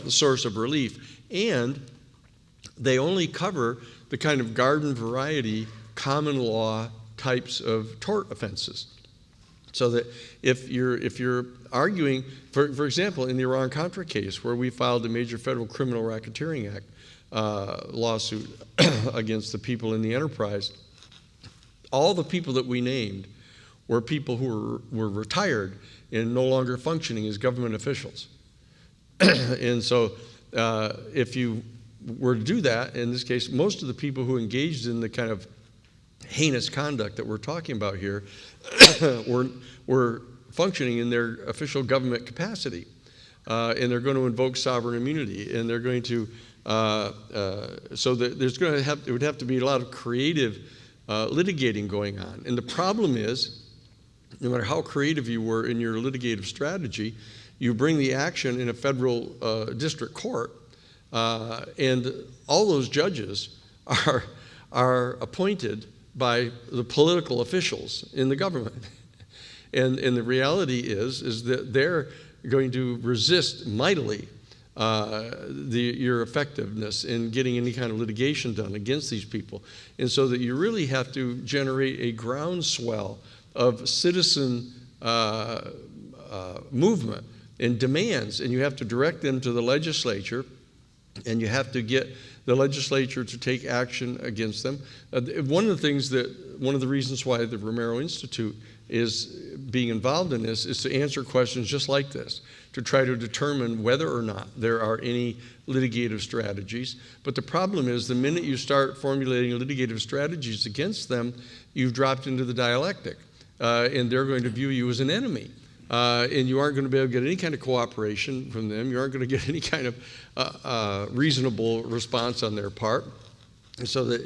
source of relief, and they only cover the kind of garden variety common law types of tort offenses. So that if you're arguing, for example, in the Iran-Contra case, where we filed a major federal criminal racketeering act lawsuit against the people in the enterprise, all the people that we named were people who were retired and no longer functioning as government officials. And so if you were to do that, in this case, most of the people who engaged in the kind of heinous conduct that we're talking about here were functioning in their official government capacity. And they're going to invoke sovereign immunity, and they're going to, so that it would have to be a lot of creative litigating going on. And the problem is, no matter how creative you were in your litigative strategy, you bring the action in a federal district court, and all those judges are appointed by the political officials in the government. And the reality is that they're going to resist mightily your effectiveness in getting any kind of litigation done against these people. And so that you really have to generate a groundswell of citizen movement and demands, and you have to direct them to the legislature, and you have to get the legislature to take action against them. One of the reasons why the Romero Institute is being involved in this is to answer questions just like this, to try to determine whether or not there are any litigative strategies. But the problem is, the minute you start formulating litigative strategies against them, you've dropped into the dialectic, and they're going to view you as an enemy. And you aren't going to be able to get any kind of cooperation from them. You aren't going to get any kind of reasonable response on their part. And so that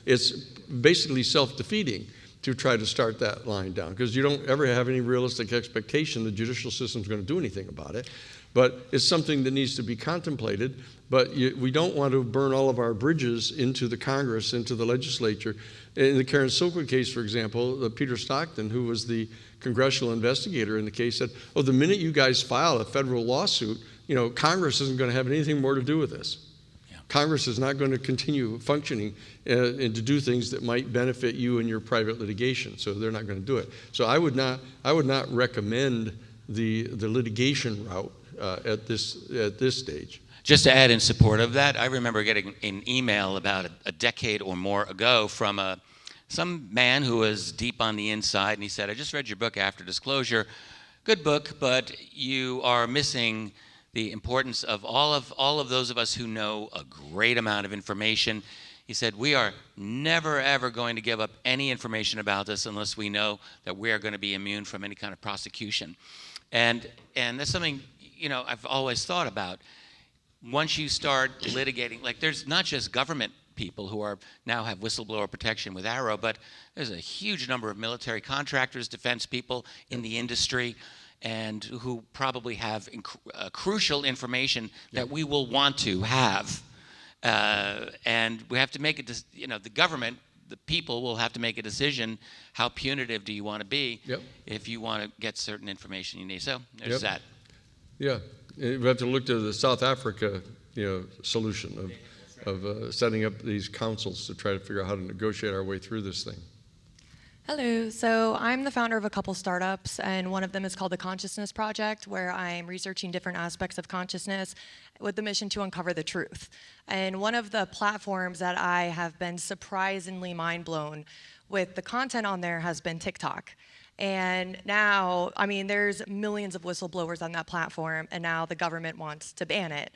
it's basically self-defeating to try to start that line down, because you don't ever have any realistic expectation the judicial system's going to do anything about it. But it's something that needs to be contemplated. But we don't want to burn all of our bridges into the Congress, into the legislature. In the Karen Silkwood case, for example, Peter Stockton, who was the congressional investigator in the case, said, "Oh, the minute you guys file a federal lawsuit, you know, Congress isn't going to have anything more to do with this. Yeah. Congress is not going to continue functioning and to do things that might benefit you in your private litigation. So they're not going to do it." So I would not recommend the litigation route at this stage. Just to add in support of that, I remember getting an email about a decade or more ago from some man who was deep on the inside, and he said, "I just read your book, After Disclosure. Good book, but you are missing the importance of all of those of us who know a great amount of information." He said, "We are never, ever going to give up any information about this unless we know that we are going to be immune from any kind of prosecution." And that's something, you know, I've always thought about. Once you start litigating, like, there's not just government people who now have whistleblower protection with Arrow, but there's a huge number of military contractors, defense people in the industry, and who probably have crucial information that we will want to have. And we have to make the government, the people will have to make a decision. How punitive do you want to be if you want to get certain information you need? So there's that. Yeah, we have to look to the South Africa, solution of setting up these councils to try to figure out how to negotiate our way through this thing. Hello, so I'm the founder of a couple startups, and one of them is called the Consciousness Project, where I'm researching different aspects of consciousness with the mission to uncover the truth. And one of the platforms that I have been surprisingly mind blown with the content on there has been TikTok. And now, I mean, there's millions of whistleblowers on that platform, and now the government wants to ban it.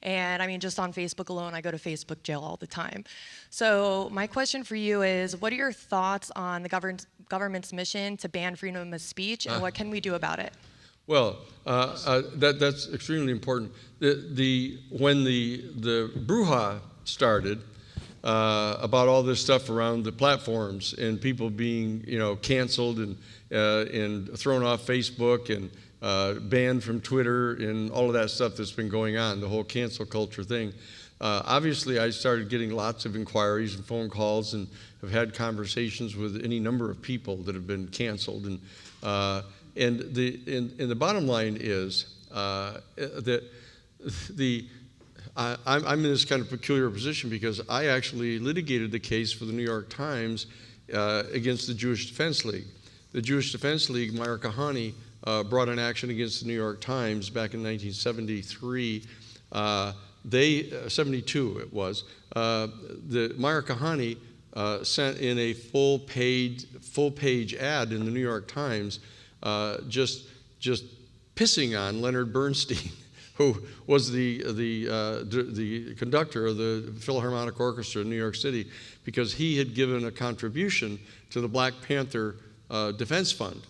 And I mean, just on Facebook alone, I go to Facebook jail all the time. So my question for you is, what are your thoughts on the government's mission to ban freedom of speech, and what can we do about it? Well, that's extremely important. When the brouhaha started about all this stuff around the platforms and people being, canceled and thrown off Facebook and banned from Twitter and all of that stuff that's been going on, the whole cancel culture thing, Obviously, I started getting lots of inquiries and phone calls, and have had conversations with any number of people that have been canceled. And the bottom line is that I'm in this kind of peculiar position because I actually litigated the case for the New York Times against the Jewish Defense League. The Jewish Defense League, Meir Kahane, brought an action against the New York Times back in 1973. 72 it was. The Meir Kahane sent in a full page ad in the New York Times, just pissing on Leonard Bernstein, who was the conductor of the Philharmonic Orchestra in New York City, because he had given a contribution to the Black Panther Defense Fund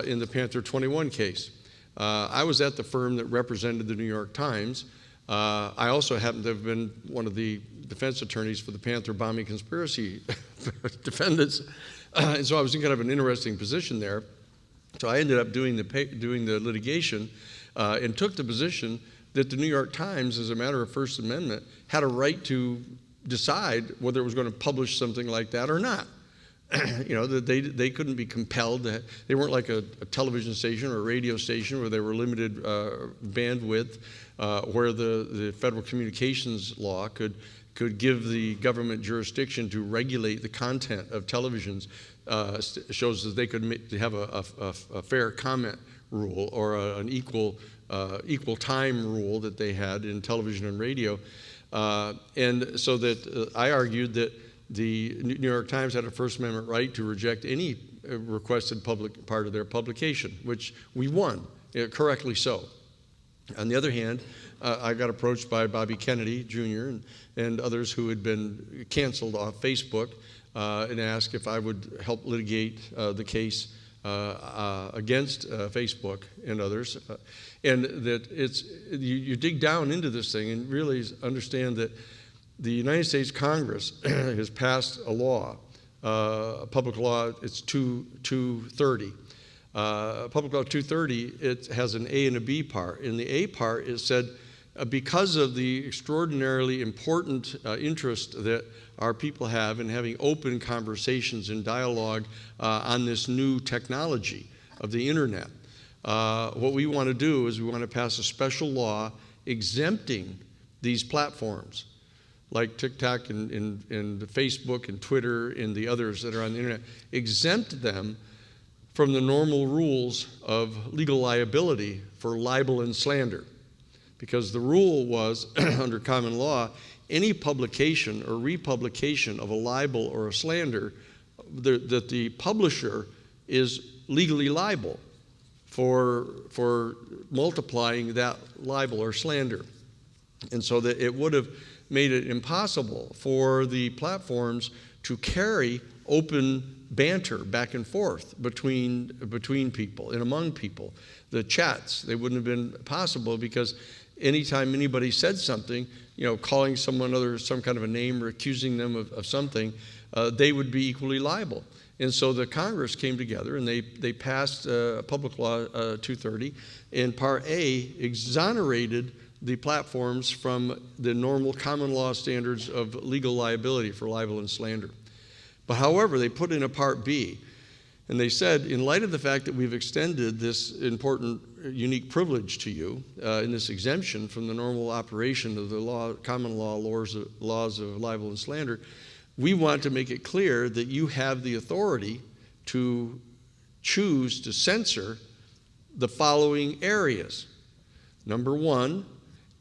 in the Panther 21 case. I was at the firm that represented the New York Times. I also happened to have been one of the defense attorneys for the Panther bombing conspiracy defendants, and so I was in kind of an interesting position there. So I ended up doing the litigation and took the position that the New York Times, as a matter of First Amendment, had a right to decide whether it was going to publish something like that or not. You know, that they couldn't be compelled. They weren't like a television station or a radio station where they were limited bandwidth, where the federal communications law could give the government jurisdiction to regulate the content of televisions. Shows that they could have a fair comment rule or an equal time rule that they had in television and radio. And so that I argued that the New York Times had a First Amendment right to reject any requested public part of their publication, which we won, correctly so. On the other hand, I got approached by Bobby Kennedy Jr. and others who had been canceled off Facebook and asked if I would help litigate the case against Facebook and others. And that you dig down into this thing and really understand that the United States Congress has passed a law, a public law, it's 230. Public Law 230, it has an A and a B part. In the A part, it said, because of the extraordinarily important interest that our people have in having open conversations and dialogue on this new technology of the internet, what we want to do is we want to pass a special law exempting these platforms like TikTok and Facebook and Twitter and the others that are on the internet, exempt them from the normal rules of legal liability for libel and slander. Because the rule was, under common law, any publication or republication of a libel or a slander, that the publisher is legally liable for multiplying that libel or slander. And so that it would have made it impossible for the platforms to carry open banter back and forth between people and among people. The chats, they wouldn't have been possible because anytime anybody said something, you know, calling someone other some kind of a name or accusing them of something, they would be equally liable. And so the Congress came together and they passed Public Law 230, and Part A exonerated the platforms from the normal common law standards of legal liability for libel and slander. But however, they put in a Part B, and they said, in light of the fact that we've extended this important, unique privilege to you in this exemption from the normal operation of the common law laws of libel and slander, we want to make it clear that you have the authority to choose to censor the following areas. Number one,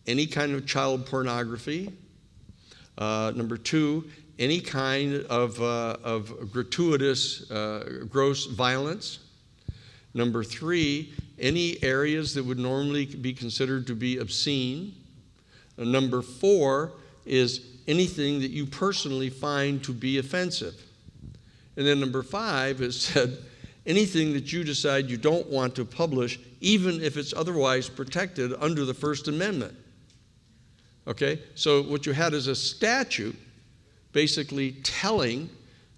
any kind of child pornography. Number two, any kind of gratuitous, gross violence. Number three, any areas that would normally be considered to be obscene. Number four is anything that you personally find to be offensive. And then number five is said, anything that you decide you don't want to publish, even if it's otherwise protected under the First Amendment. Okay, so what you had is a statute basically telling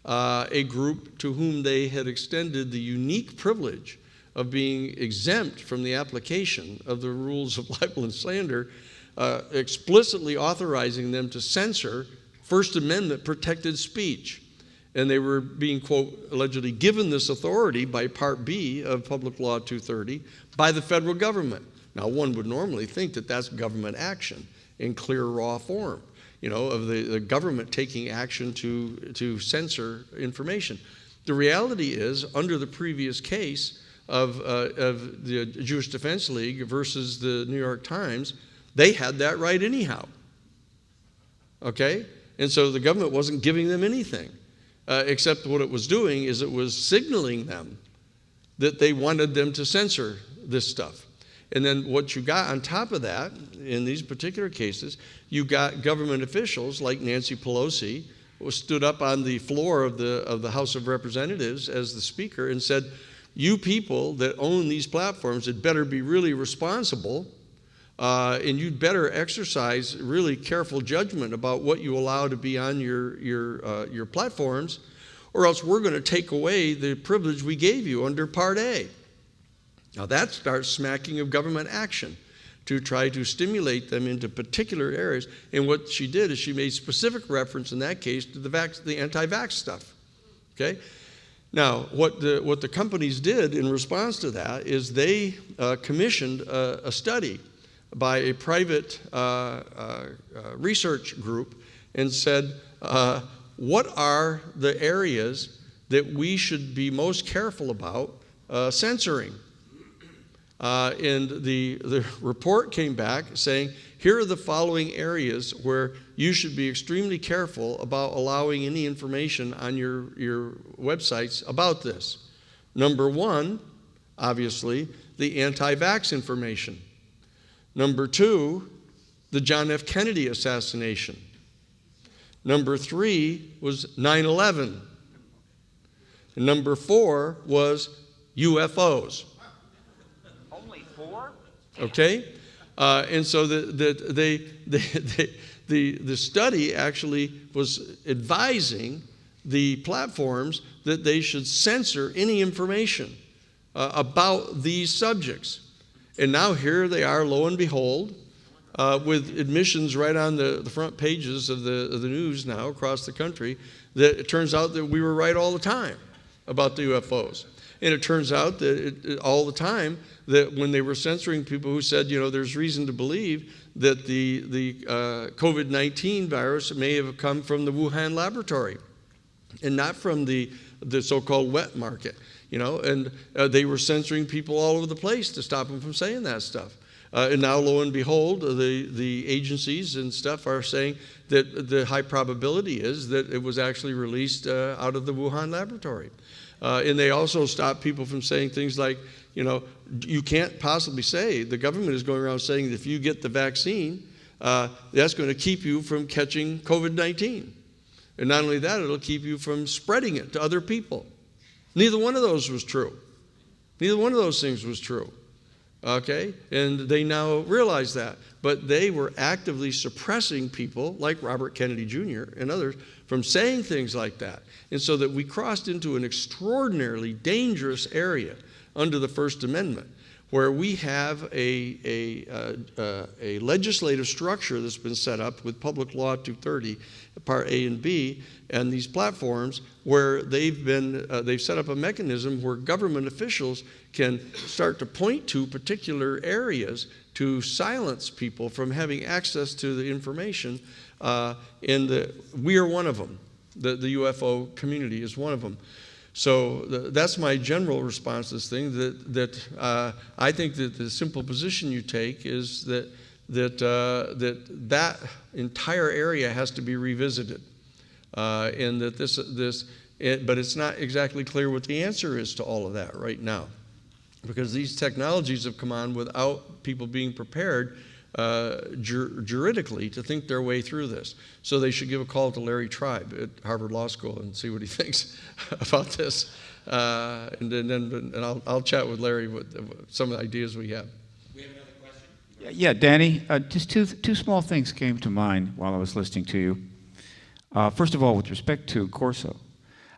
a group to whom they had extended the unique privilege of being exempt from the application of the rules of libel and slander, explicitly authorizing them to censor First Amendment protected speech. And they were being, quote, allegedly given this authority by Part B of Public Law 230 by the federal government. Now, one would normally think that that's government action in clear, raw form, of the government taking action to censor information. The reality is, under the previous case of the Jewish Defense League versus the New York Times, they had that right anyhow. Okay? And so the government wasn't giving them anything, except what it was doing is it was signaling them that they wanted them to censor this stuff. And then what you got on top of that, in these particular cases, you got government officials like Nancy Pelosi, who stood up on the floor of the House of Representatives as the speaker and said, you people that own these platforms had better be really responsible, and you'd better exercise really careful judgment about what you allow to be on your platforms, or else we're going to take away the privilege we gave you under Part A. Now that starts smacking of government action to try to stimulate them into particular areas. And what she did is she made specific reference in that case to the anti-vax stuff. Okay? Now, what the companies did in response to that is they commissioned a study by a private research group and said, what are the areas that we should be most careful about censoring? And the report came back saying, here are the following areas where you should be extremely careful about allowing any information on your websites about this. Number one, obviously, the anti-vax information. Number two, the John F. Kennedy assassination. Number three was 9/11. And number four was UFOs. Okay, and so the study actually was advising the platforms that they should censor any information about these subjects. And now here they are, lo and behold, with admissions right on the front pages of the news now across the country, that it turns out that we were right all the time about the UFOs. And it turns out that all the time that when they were censoring people who said, there's reason to believe that the COVID-19 virus may have come from the Wuhan laboratory and not from the so-called wet market, and they were censoring people all over the place to stop them from saying that stuff. And now, lo and behold, the agencies and stuff are saying that the high probability is that it was actually released out of the Wuhan laboratory. And they also stop people from saying things like, you can't possibly say, the government is going around saying that if you get the vaccine, that's going to keep you from catching COVID-19. And not only that, it'll keep you from spreading it to other people. Neither one of those was true. Neither one of those things was true. Okay? And they now realize that. But they were actively suppressing people like Robert Kennedy Jr. and others from saying things like that. And so that we crossed into an extraordinarily dangerous area under the First Amendment, where we have a legislative structure that's been set up with Public Law 230, Part A and B, and these platforms where they've set up a mechanism where government officials can start to point to particular areas to silence people from having access to the information, and we are one of them. The UFO community is one of them. So that's my general response to this thing, that I think that the simple position you take is that entire area has to be revisited, and that but it's not exactly clear what the answer is to all of that right now, because these technologies have come on without people being prepared juridically to think their way through this. So they should give a call to Larry Tribe at Harvard Law School and see what he thinks about this. And I'll chat with Larry with some of the ideas we have. We have another question? Yeah, Danny, just two small things came to mind while I was listening to you. First of all, with respect to Corso,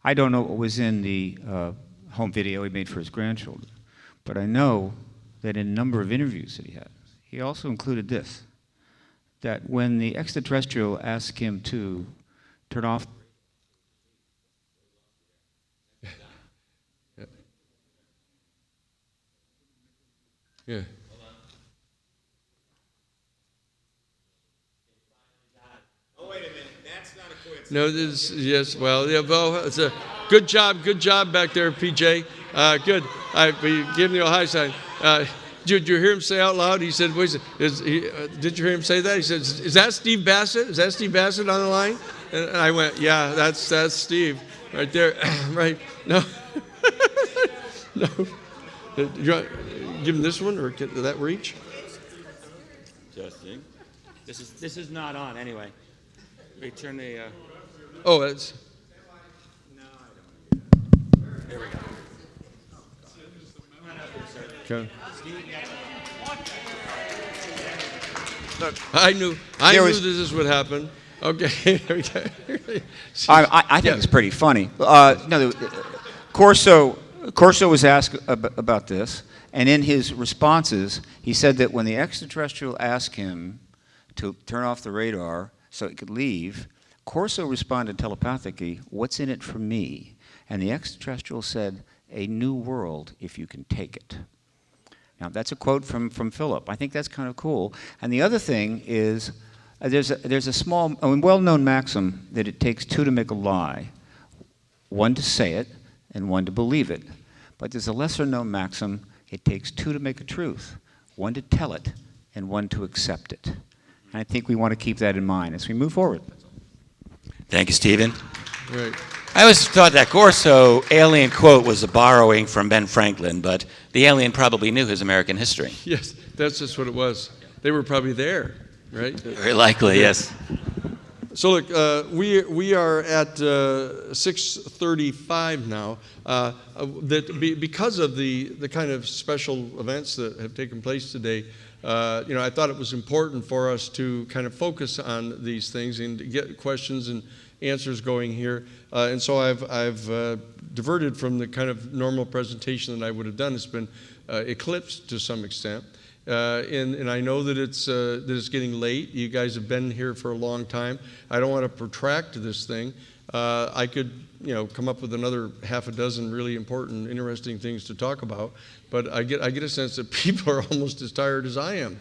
I don't know what was in the home video he made for his grandchildren, but I know that in a number of interviews that he had, he also included this. that when the extraterrestrial asked him to turn off. Yeah. Oh, wait a minute. That's not a coincidence. No, this yes. Well, yeah. Well, it's a good job back there, PJ. Good. We give him the high sign. Did you hear him say out loud? He said, "Wait, did you hear him say that?" He said, "Is that Steve Bassett? Is that Steve Bassett on the line?" And I went, "Yeah, that's Steve right there." Right? No, no. You want, give him this one, or did that reach? Testing. This is not on anyway. We turn the. Oh, it's. There we go. Okay. Look, I knew this would happen. Okay. I think it's pretty funny. No, Corso was asked about this, and in his responses, he said that when the extraterrestrial asked him to turn off the radar so it could leave, Corso responded telepathically, "What's in it for me?" And the extraterrestrial said, "A new world if you can take it." Now, that's a quote from Philip. I think that's kind of cool. And the other thing is, there's a small, well-known maxim that it takes two to make a lie, one to say it and one to believe it. But there's a lesser-known maxim, it takes two to make a truth, one to tell it and one to accept it. And I think we want to keep that in mind as we move forward. Thank you, Stephen. Right. I always thought that Corso alien quote was a borrowing from Ben Franklin, but the alien probably knew his American history. Yes, that's just what it was. They were probably there, right? Very likely, yes. So look, we are at 6:35 now. Because of the kind of special events that have taken place today, I thought it was important for us to kind of focus on these things and to get questions and answers going here. And so I've diverted from the kind of normal presentation that I would have done. It's been eclipsed to some extent. And I know that it's getting late. You guys have been here for a long time. I don't want to protract this thing. I could come up with another half a dozen really important, interesting things to talk about. But I get a sense that people are almost as tired as I am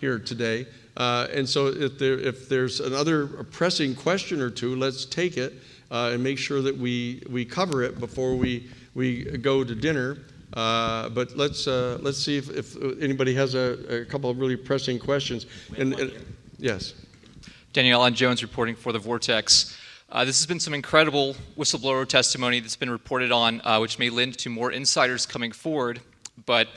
here today. And so if there's another pressing question or two, let's take it and make sure that we cover it before we go to dinner. But let's see if anybody has a couple of really pressing questions. And yes. Danielle Allen Jones reporting for The Vortex. This has been some incredible whistleblower testimony that's been reported on, which may lend to more insiders coming forward. But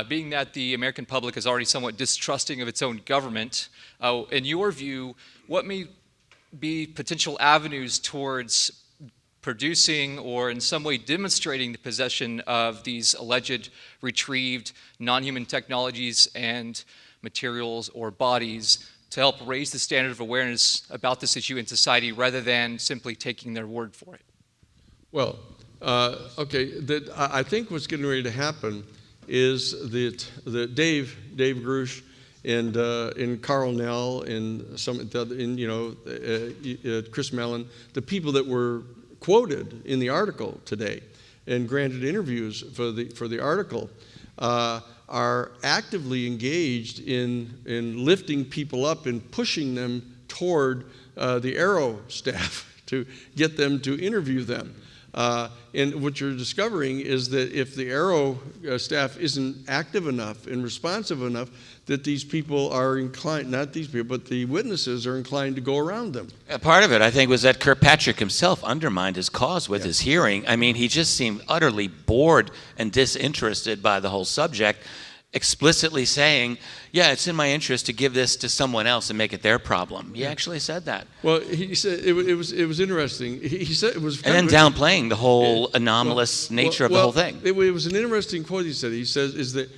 being that the American public is already somewhat distrusting of its own government, in your view, what may be potential avenues towards producing or in some way demonstrating the possession of these alleged retrieved non-human technologies and materials or bodies to help raise the standard of awareness about this issue in society rather than simply taking their word for it? Well, okay, I think what's getting ready to happen is that Dave Grusch and Carl Nell and Chris Mellon, the people that were quoted in the article today and granted interviews for the article are actively engaged in lifting people up and pushing them toward the Arrow staff to get them to interview them. And what you're discovering is that if the Arrow staff isn't active enough and responsive enough, that these people are inclined, not these people, but the witnesses are inclined to go around them. Part of it, I think, was that Kirkpatrick himself undermined his cause with his hearing. I mean, he just seemed utterly bored and disinterested by the whole subject, explicitly saying, yeah, it's in my interest to give this to someone else and make it their problem. He actually said that. Well, he said it was interesting. He said it was and then downplaying the whole anomalous nature of the whole thing. It was an interesting quote he said. He says is that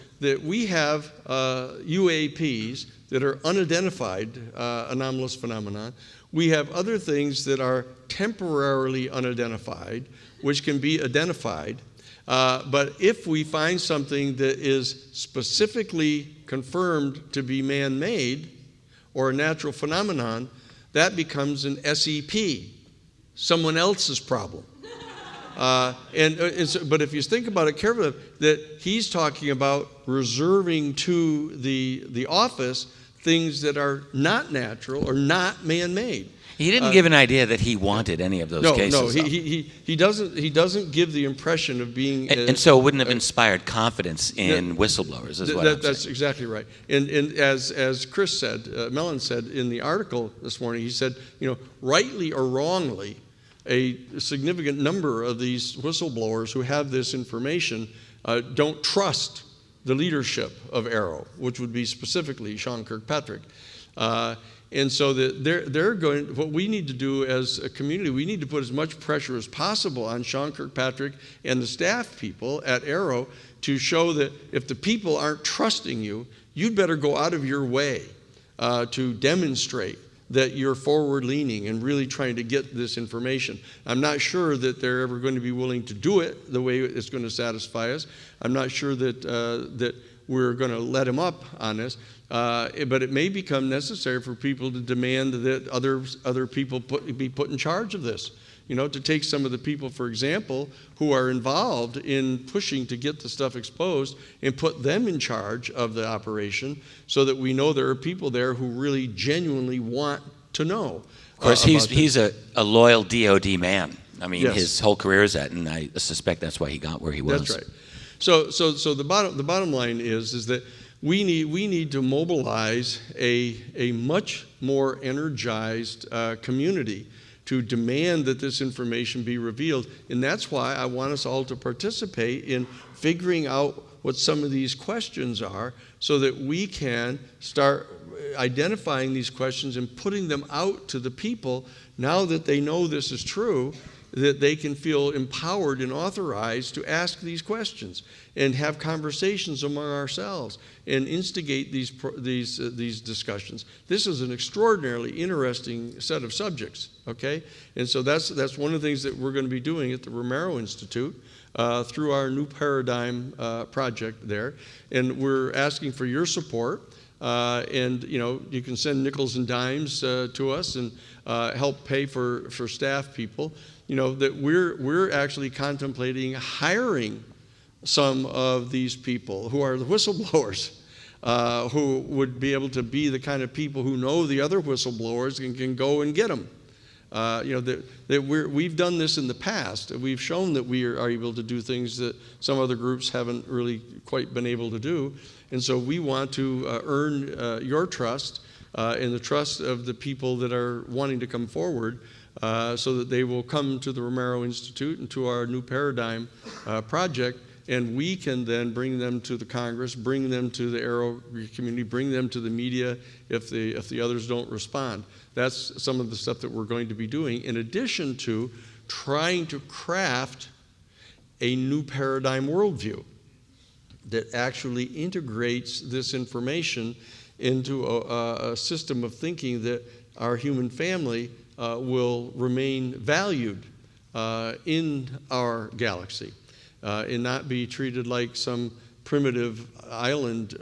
we have UAPs that are unidentified anomalous phenomenon. We have other things that are temporarily unidentified, which can be identified. But if we find something that is specifically confirmed to be man-made, or a natural phenomenon, that becomes an SEP, someone else's problem. But if you think about it carefully, that he's talking about reserving to the office things that are not natural or not man-made. He didn't give an idea that he wanted any of those cases. No, he doesn't give the impression of being. And so it wouldn't have inspired confidence in whistleblowers, is what I'm saying. That's exactly right. And as Chris said, Mellon said in the article this morning, he said, rightly or wrongly, a significant number of these whistleblowers who have this information don't trust the leadership of AARO, which would be specifically Sean Kirkpatrick. And so they're going. What we need to do as a community, we need to put as much pressure as possible on Sean Kirkpatrick and the staff people at AARO to show that if the people aren't trusting you, you'd better go out of your way to demonstrate that you're forward-leaning and really trying to get this information. I'm not sure that they're ever going to be willing to do it the way it's going to satisfy us. I'm not sure that we're going to let them up on this. But it may become necessary for people to demand that other people be put in charge of this. To take some of the people, for example, who are involved in pushing to get the stuff exposed and put them in charge of the operation so that we know there are people there who really genuinely want to know. Of course, he's a loyal DOD man. I mean, Yes. His whole career is that, and I suspect that's why he got where he was. That's right. So the bottom line is that we need to mobilize a much more energized community to demand that this information be revealed. And that's why I want us all to participate in figuring out what some of these questions are so that we can start identifying these questions and putting them out to the people now that they know this is true, that they can feel empowered and authorized to ask these questions and have conversations among ourselves and instigate these discussions. This is an extraordinarily interesting set of subjects, okay? And so that's one of the things that we're going to be doing at the Romero Institute through our New Paradigm project there. And we're asking for your support. And you can send nickels and dimes to us and help pay for staff people. That we're actually contemplating hiring some of these people who are the whistleblowers, who would be able to be the kind of people who know the other whistleblowers and can go and get them. We've done this in the past. We've shown that we are able to do things that some other groups haven't really quite been able to do. And so we want to earn your trust and the trust of the people that are wanting to come forward so that they will come to the Romero Institute and to our New Paradigm project, and we can then bring them to the Congress, bring them to the AARO community, bring them to the media if the others don't respond. That's some of the stuff that we're going to be doing, in addition to trying to craft a new paradigm worldview that actually integrates this information into a system of thinking that our human family will remain valued in our galaxy and not be treated like some primitive island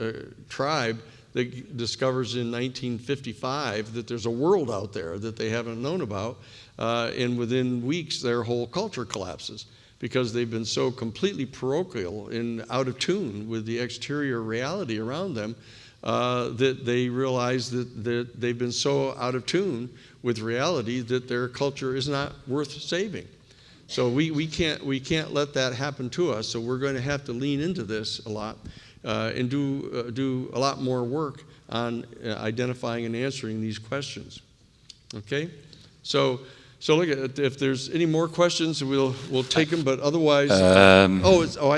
tribe that discovers in 1955 that there's a world out there that they haven't known about, and within weeks their whole culture collapses because they've been so completely parochial and out of tune with the exterior reality around them that they realize that they've been so out of tune with reality that their culture is not worth saving. So we can't let that happen to us. So we're going to have to lean into this a lot and do a lot more work on identifying and answering these questions. Okay, so look at if there's any more questions, we'll take them. But otherwise, I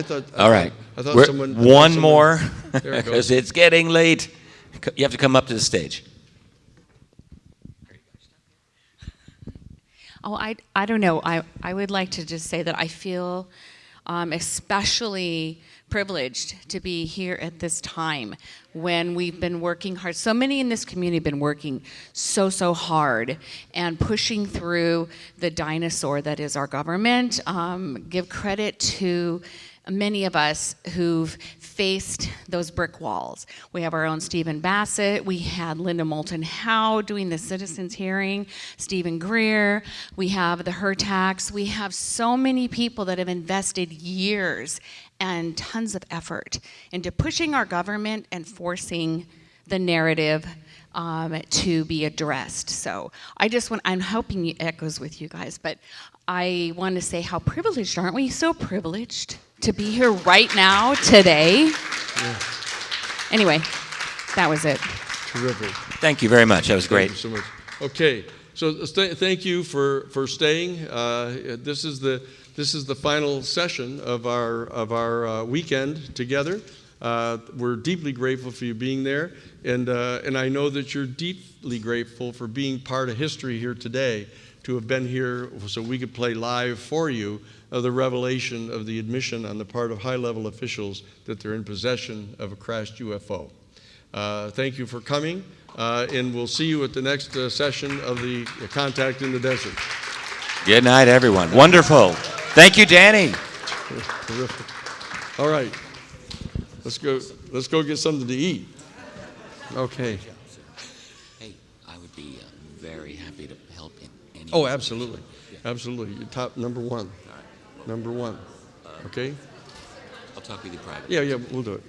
thought. All right. I thought someone. One more, There it goes. because it's getting late. You have to come up to the stage. Oh, I don't know. I would like to just say that I feel especially privileged to be here at this time when we've been working hard. So many in this community have been working so hard and pushing through the dinosaur that is our government. Give credit to many of us who've faced those brick walls. We have our own Stephen Bassett. We had Linda Moulton Howe doing the citizens hearing, Stephen Greer. We have the Hertax. We have so many people that have invested years and tons of effort into pushing our government and forcing the narrative to be addressed. So I'm hoping it echoes with you guys, but I want to say how privileged, aren't we? So privileged to be here right now, today. Yeah. Anyway, that was it. Terrific. Thank you very much. That was great. Thank you so much. Okay, so thank you for staying. This is the final session of our weekend together. We're deeply grateful for you being there, and I know that you're deeply grateful for being part of history here today, to have been here so we could play live for you the revelation of the admission on the part of high-level officials that they're in possession of a crashed UFO. Thank you for coming, and we'll see you at the next session of the Contact in the Desert. Good night, everyone. Wonderful. Thank you, Danny. All right. Let's go get something to eat. Okay. Hey, I would be very happy to help in any Oh, way. absolutely. Absolutely. You're top number one. Number one. Okay? I'll talk with you privately. Yeah, we'll do it.